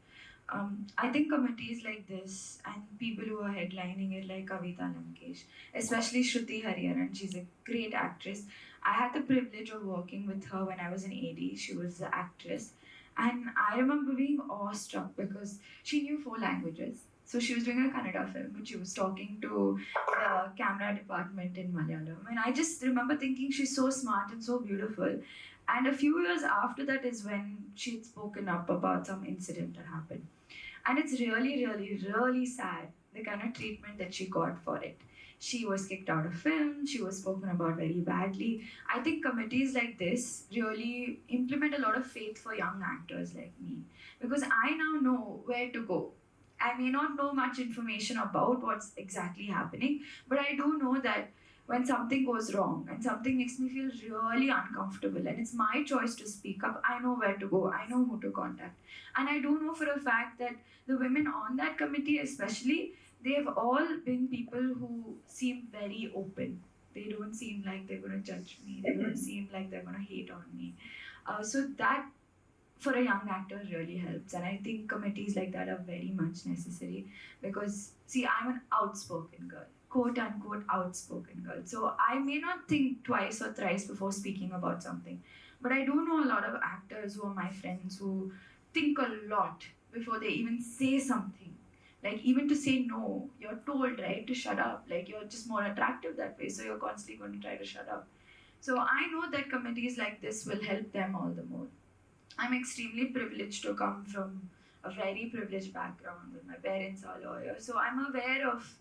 I think committees like this and people who are headlining it, like Kavita Lamkesh, especially Shruti Hariharan, she's a great actress. I had the privilege of working with her when I was in AD. She was the actress. And I remember being awestruck because she knew 4 languages. So she was doing a Kannada film, but she was talking to the camera department in Malayalam. And I just remember thinking she's so smart and so beautiful. And a few years after that is when she'd spoken up about some incident that happened. And it's really, really, really sad the kind of treatment that she got for it. She was kicked out of film, she was spoken about very badly. I think committees like this really implement a lot of faith for young actors like me because I now know where to go. I may not know much information about what's exactly happening, but I do know that when something goes wrong and something makes me feel really uncomfortable and it's my choice to speak up, I know where to go, I know who to contact. And I do know for a fact that the women on that committee, especially, they have all been people who seem very open. They don't seem like they're going to judge me, they don't seem like they're going to hate on me. So that for a young actor really helps, and I think committees like that are very much necessary because see, I'm an outspoken girl, quote unquote outspoken girl, so I may not think twice or thrice before speaking about something, but I do know a lot of actors who are my friends who think a lot before they even say something. Like even to say no, you're told, right, to shut up, like you're just more attractive that way, so you're constantly going to try to shut up. So I know that committees like this will help them all the more. I'm extremely privileged to come from a very privileged background with my parents are lawyers. So I'm aware of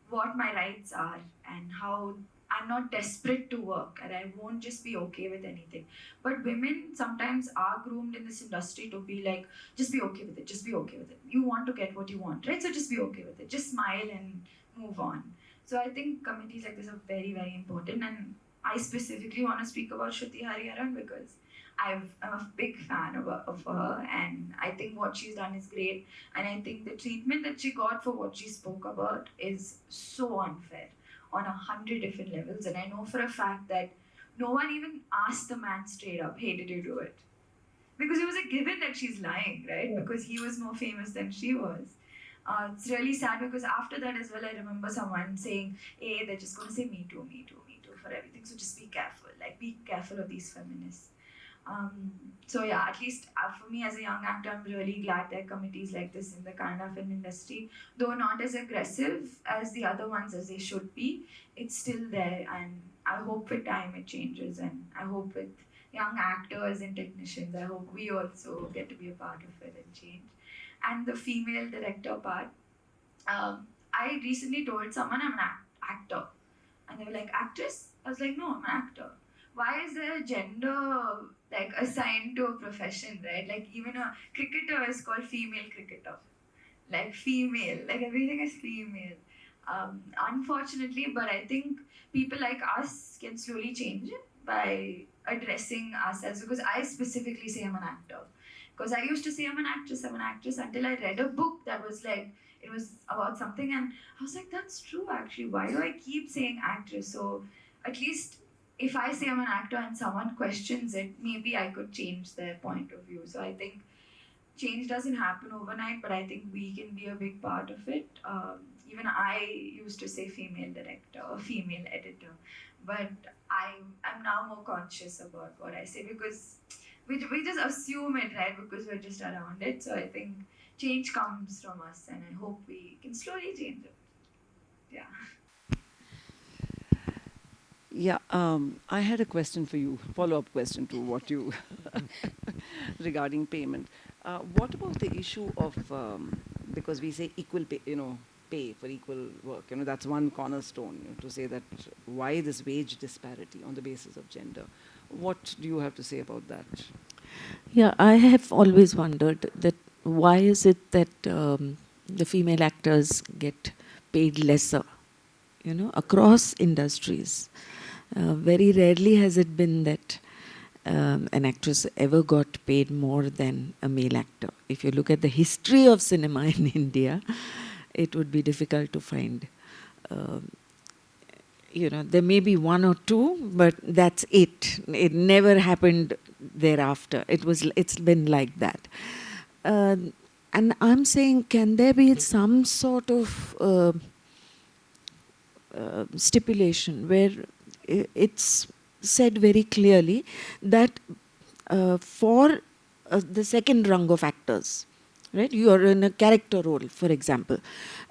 what my rights are and how I'm not desperate to work and I won't just be okay with anything. But women sometimes are groomed in this industry to be like, just be okay with it, just be okay with it. You want to get what you want, right? So just be okay with it. Just smile and move on. So I think committees like this are very, very important. And I specifically want to speak about Shruti Hariharan because I'm a big fan of her, and I think what she's done is great. And I think the treatment that she got for what she spoke about is so unfair on 100 different levels. And I know for a fact that no one even asked the man straight up, "Hey, did you do it?" Because it was a given that she's lying, right? Yeah. Because he was more famous than she was. It's really sad because after that as well, I remember someone saying, "Hey, they're just going to say me too, me too, me too for everything. So just be careful. Like, be careful of these feminists." So yeah, at least for me as a young actor, I'm really glad there are committees like this in the Kannada film industry. Though not as aggressive as the other ones as they should be, it's still there, and I hope with time it changes, and I hope with young actors and technicians, I hope we also get to be a part of it and change. And the female director part, I recently told someone I'm an actor, and they were like, "Actress?" I was like, "No, I'm an actor." Why is there a gender like assigned to a profession, right? Like even a cricketer is called female cricketer, like female, like everything is female. Unfortunately, but I think people like us can slowly change it by addressing ourselves. Because I specifically say I'm an actor, because I used to say I'm an actress until I read a book that was like it was about something, and I was like, that's true actually. Why do I keep saying actress? So at least if I say I'm an actor and someone questions it, maybe I could change their point of view. So I think change doesn't happen overnight, but I think we can be a big part of it. Even I used to say female director or female editor, but I'm now more conscious about what I say because we just assume it, right? Because we're just around it. So I think change comes from us, and I hope we can slowly change it. Yeah. Yeah, I had a question for you, follow-up question to what you regarding payment. What about the issue of because we say equal pay, pay for equal work. That's one cornerstone to say that why this wage disparity on the basis of gender. What do you have to say about that? Yeah, I have always wondered that why is it that the female actors get paid lesser, across industries. Very rarely has it been that an actress ever got paid more than a male actor. If you look at the history of cinema in India, it would be difficult to find. There may be one or two, but that's it. It never happened thereafter. It's been like that. And I'm saying, can there be some sort of stipulation where it's said very clearly that for the second rung of actors, right? You are in a character role, for example.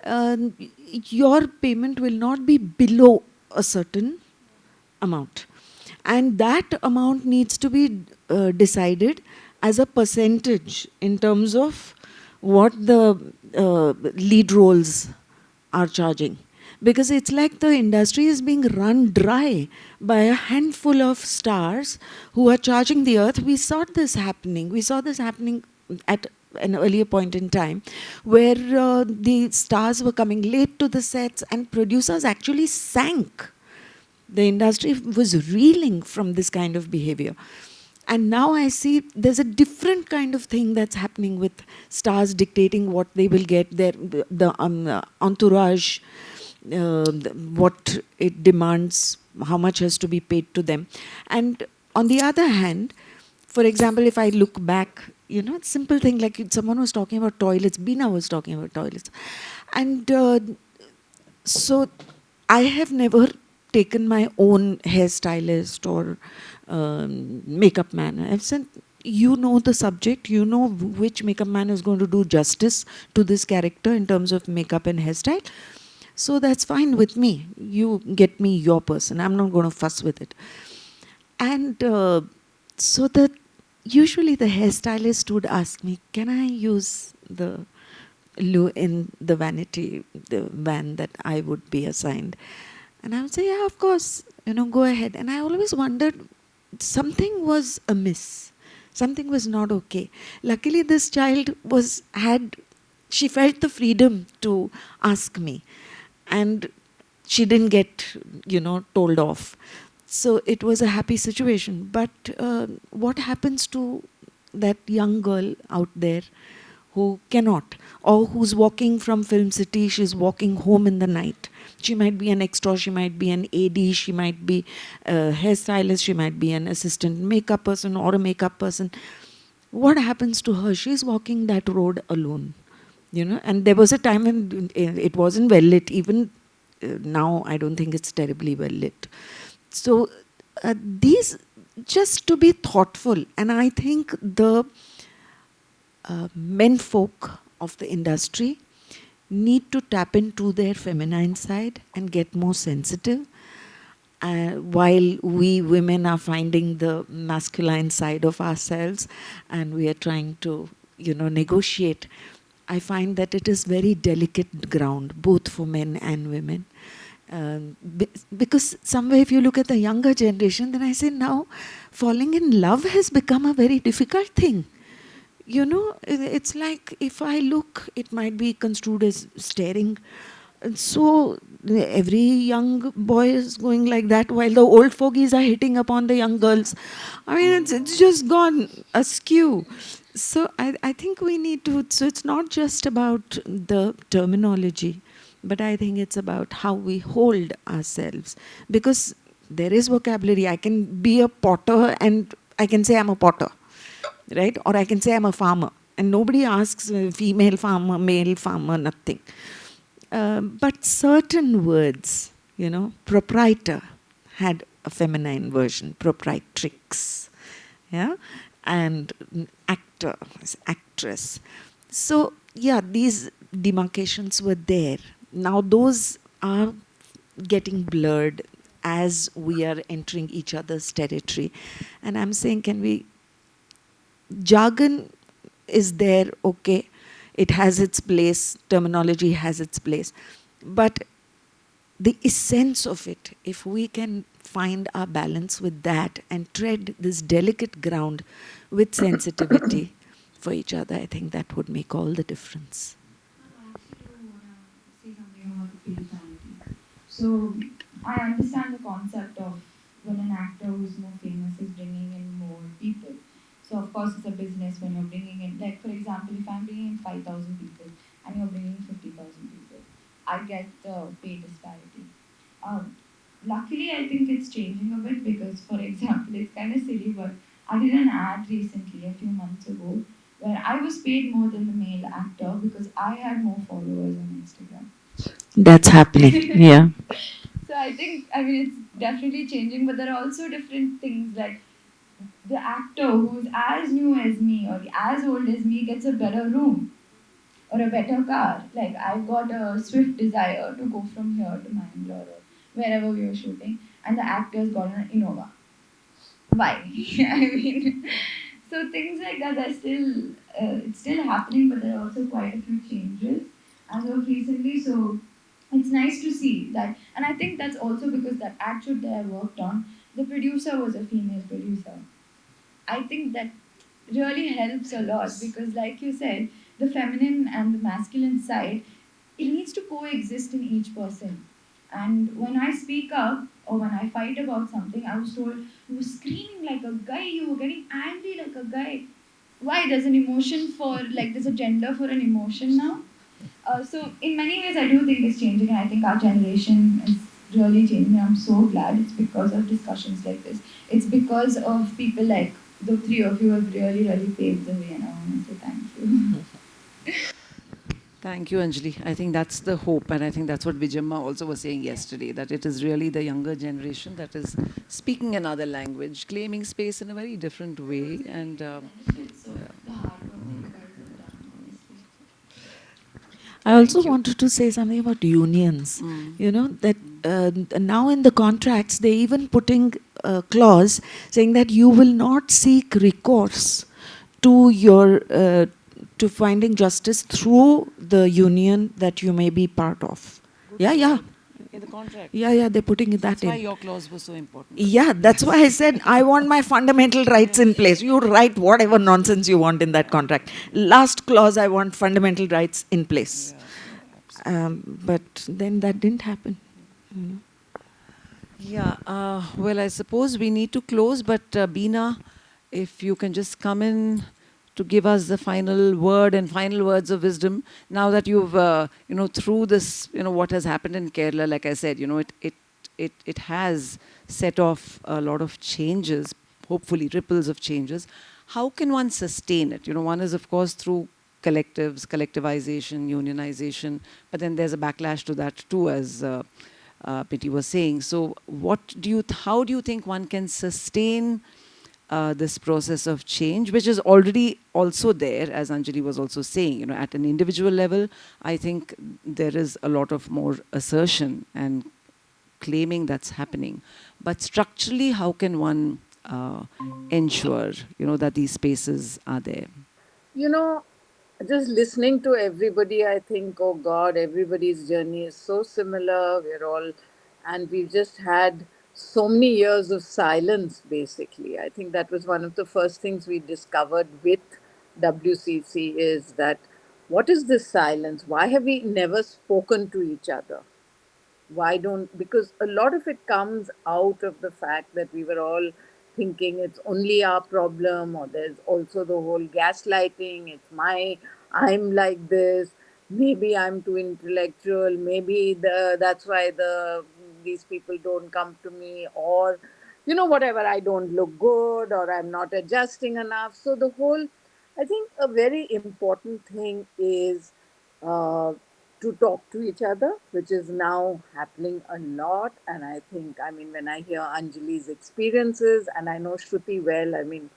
Your payment will not be below a certain amount. And that amount needs to be decided as a percentage in terms of what the lead roles are charging. Because it's like the industry is being run dry by a handful of stars who are charging the earth. We saw this happening. We saw this happening at an earlier point in time, where the stars were coming late to the sets and producers actually sank. The industry was reeling from this kind of behavior. And now I see there's a different kind of thing that's happening with stars dictating what they will get, the entourage, what it demands, how much has to be paid to them. And on the other hand, for example, if I look back, simple thing like someone was talking about toilets, Bina was talking about toilets. And so I have never taken my own hairstylist or makeup man. I've said, you know the subject, you know which makeup man is going to do justice to this character in terms of makeup and hairstyle. So that's fine with me. You get me your person. I'm not going to fuss with it. And so that usually the hairstylist would ask me, can I use the loo in the vanity, the van that I would be assigned? And I would say, yeah, of course, go ahead. And I always wondered, something was amiss. Something was not okay. Luckily, this child she felt the freedom to ask me. And she didn't get, told off. So it was a happy situation. But what happens to that young girl out there who cannot, or who's walking from Film City, she's walking home in the night? She might be an extra, she might be an AD, she might be a hairstylist, she might be an assistant makeup person or a makeup person. What happens to her? She's walking that road alone. And there was a time when it wasn't well lit. Even now, I don't think it's terribly well lit. So these, just to be thoughtful. And I think the menfolk of the industry need to tap into their feminine side and get more sensitive. While we women are finding the masculine side of ourselves and we are trying to, negotiate, I find that it is very delicate ground, both for men and women. Because somewhere, if you look at the younger generation, then I say now falling in love has become a very difficult thing. It's like if I look, it might be construed as staring. And so every young boy is going like that while the old fogies are hitting upon the young girls. I mean, it's just gone askew. So I think we need to, so it's not just about the terminology, but I think it's about how we hold ourselves. Because there is vocabulary. I can be a potter and I can say I'm a potter, right? Or I can say I'm a farmer. And nobody asks female farmer, male farmer, nothing. But certain words, proprietor had a feminine version, proprietrix, yeah, and actor, actress. So, yeah, these demarcations were there. Now those are getting blurred as we are entering each other's territory. And I'm saying, jargon is there, okay. It has its place, terminology has its place. But the essence of it, if we can find our balance with that and tread this delicate ground with sensitivity for each other, I think that would make all the difference. I actually want to say something about the physicality. So I understand the concept of when an actor who's more famous is bringing in more So of course it's a business when you're bringing in, like for example, if I'm bringing in 5,000 people and you're bringing 50,000 people, I get the pay disparity. Um, Luckily, I think it's changing a bit because, for example, it's kind of silly, but I did an ad recently, a few months ago, where I was paid more than the male actor because I had more followers on Instagram. That's happening. Yeah. So I think, I mean, it's definitely changing, but there are also different things like the actor who's as new as me or as old as me gets a better room or a better car. Like I've got a Swift Desire to go from here to Mangalore or wherever we were shooting, and the actor's got an Innova. Why? I mean, so things like that are still it's still happening, but there are also quite a few changes as of recently. So it's nice to see that, and I think that's also because that ad shoot that I worked on, the producer was a female producer. I think that really helps a lot because, like you said, the feminine and the masculine side, it needs to coexist in each person. And when I speak up or when I fight about something, I was told you were screaming like a guy, you were getting angry like a guy. Why? There's an emotion for, like, there's a gender for an emotion now. So, in many ways, I do think it's changing, and I think our generation is really changing. I'm so glad it's because of discussions like this. It's because of people like the three of you have really, really paved the way, and I want to say thank you. Thank you, Anjali. I think that's the hope, and I think that's what Vijamma also was saying yesterday, that it is really the younger generation that is speaking another language, claiming space in a very different way, and So, the hard work you guys have done, honestly. I also Thank you. wanted to say something about unions. Mm. You know, that now in the contracts, they're even putting a clause saying that you will not seek recourse to your to finding justice through the union that you may be part of. Yeah, yeah. In the contract. Yeah, they're putting that That's why in. your clause was so important. Yeah, that's why I said I want my fundamental rights in place. You write whatever nonsense you want in that contract. Last clause, I want fundamental rights in place. But then that didn't happen. Yeah, well, I suppose we need to close, but Beena, if you can just come in to give us the final word and final words of wisdom. Now that you've, through this, what has happened in Kerala, like I said, it has set off a lot of changes, hopefully ripples of changes. How can one sustain it? One is, of course, through collectives, collectivization, unionization, but then there's a backlash to that too, as Pity was saying. So, how do you think one can sustain this process of change, which is already also there, as Anjali was also saying, at an individual level, I think there is a lot of more assertion and claiming that's happening. But structurally, how can one ensure, that these spaces are there? You know, just listening to everybody, I think, oh God, everybody's journey is so similar. We're all, and we've just had so many years of silence, basically. I think that was one of the first things we discovered with WCC is that what is this silence? Why have we never spoken to each other? Why don't, because a lot of it comes out of the fact that we were all thinking it's only our problem, or there's also the whole gaslighting, I'm like this, maybe I'm too intellectual, maybe that's why these people don't come to me, or whatever, I don't look good, or I'm not adjusting enough. So the whole, I think a very important thing is uh, to talk to each other, which is now happening a lot. And I think, I mean, when I hear Anjali's experiences, and I know Shruti well, I mean,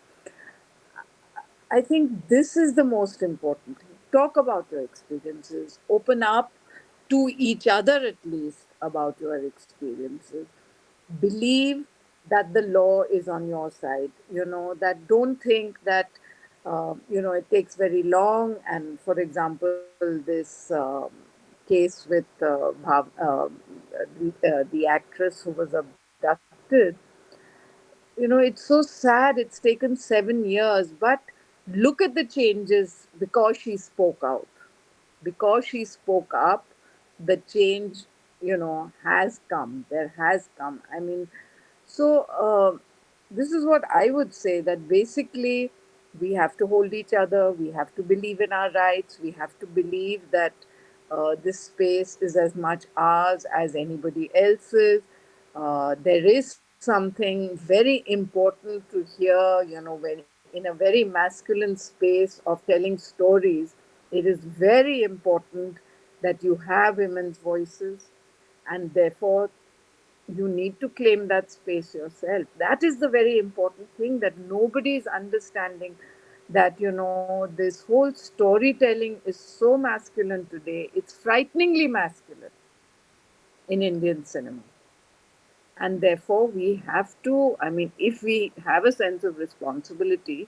I think this is the most important thing. Talk about your experiences, open up to each other at least about your experiences. Believe that the law is on your side. That don't think that, it takes very long. And for example, this case with the actress who was abducted, it's so sad. It's taken 7 years, but look at the changes because she spoke out. Because she spoke up, the change, has come. There has come. I mean, so this is what I would say, that basically we have to hold each other, we have to believe in our rights, we have to believe that this space is as much ours as anybody else's. There is something very important to hear, when in a very masculine space of telling stories, it is very important that you have women's voices, and therefore you need to claim that space yourself. That is the very important thing that nobody is understanding, that this whole storytelling is so masculine today. It's frighteningly masculine in Indian cinema, and therefore we have to, I mean, if we have a sense of responsibility,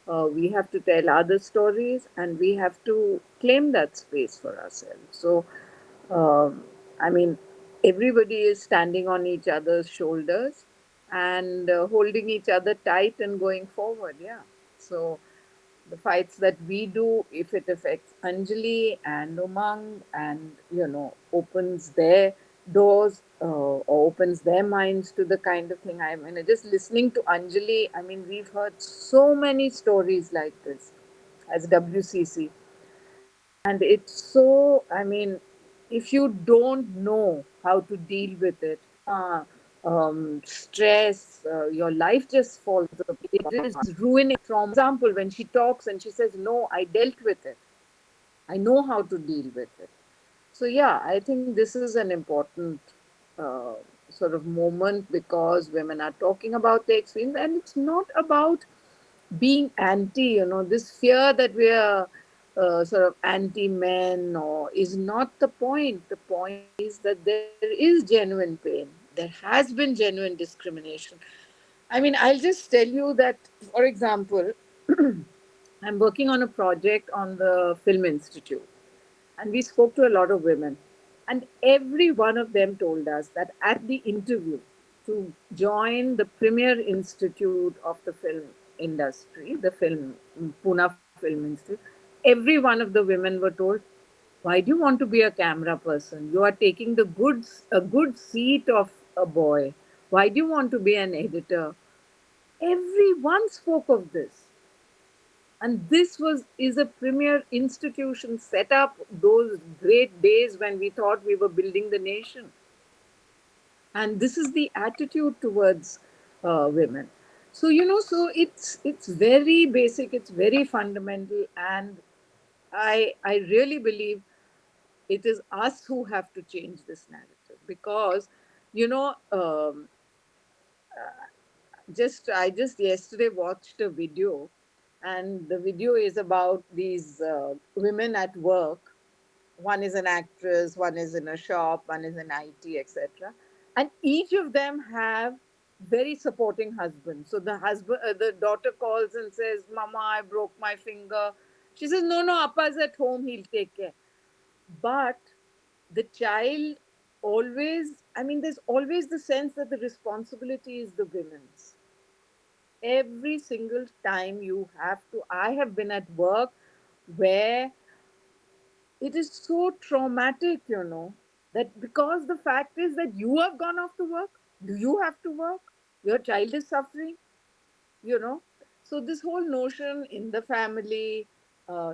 we have to tell other stories, and we have to claim that space for ourselves. So I mean, everybody is standing on each other's shoulders and holding each other tight and going forward. Yeah. So the fights that we do, if it affects Anjali and Umang, and opens their doors, or opens their minds to the kind of thing, I mean, just listening to Anjali, I mean, we've heard so many stories like this as WCC, and it's so, I mean, if you don't know how to deal with it, stress, your life just falls apart. It is ruining. From example, when she talks and she says, no, I dealt with it, I know how to deal with it. So yeah, I think this is an important uh, sort of moment, because women are talking about their experience, and it's not about being anti, this fear that we are sort of anti men, or is not the point. The point is that there is genuine pain. There has been genuine discrimination. I mean, I'll just tell you that, for example, I'm working on a project on the Film Institute, and we spoke to a lot of women, and every one of them told us that at the interview to join the premier institute of the film industry, the film Pune Film Institute, every one of the women were told, why do you want to be a camera person? You are taking a good seat of a boy. Why do you want to be an editor? Everyone spoke of this, and this was is a premier institution set up those great days when we thought we were building the nation. And this is the attitude towards women. So so it's very basic, it's very fundamental, and I really believe it is us who have to change this narrative, because you know um, just I just yesterday watched a video, and the video is about these women at work. One is an actress, one is in a shop, one is in IT, etc., and each of them have very supporting husbands. So the daughter calls and says, mama, I broke my finger. She says, no, no, appa's at home, he'll take care. But the child always, I mean, there's always the sense that the responsibility is the women's. Every single time you have to, I have been at work where it is so traumatic, that because the fact is that you have gone off to work, do you have to work, your child is suffering, you know so this whole notion in the family,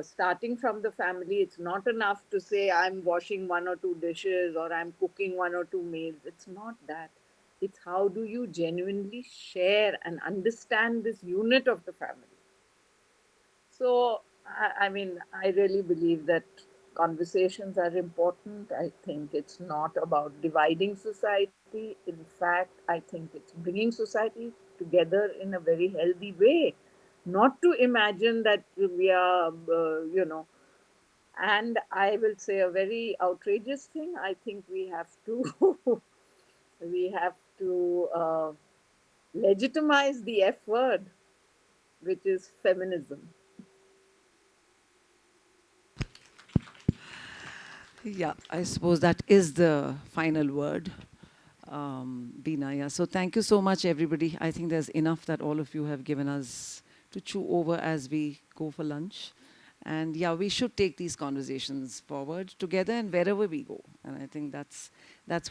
starting from the family, it's not enough to say I'm washing one or two dishes or I'm cooking one or two meals. It's not that. It's how do you genuinely share and understand this unit of the family. So, I mean, I really believe that conversations are important. I think it's not about dividing society. In fact, I think it's bringing society together in a very healthy way. Not to imagine that we are, and I will say a very outrageous thing. I think we have to, we have to legitimize the F word, which is feminism. Yeah, I suppose that is the final word, Beena. Yeah. So thank you so much, everybody. I think there's enough that all of you have given us to chew over as we go for lunch. And yeah, we should take these conversations forward together and wherever we go. And I think that's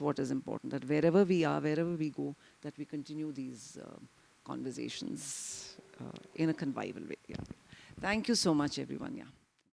what is important, that wherever we are, wherever we go, that we continue these conversations in a convivial way. Yeah. Thank you so much, everyone. Yeah.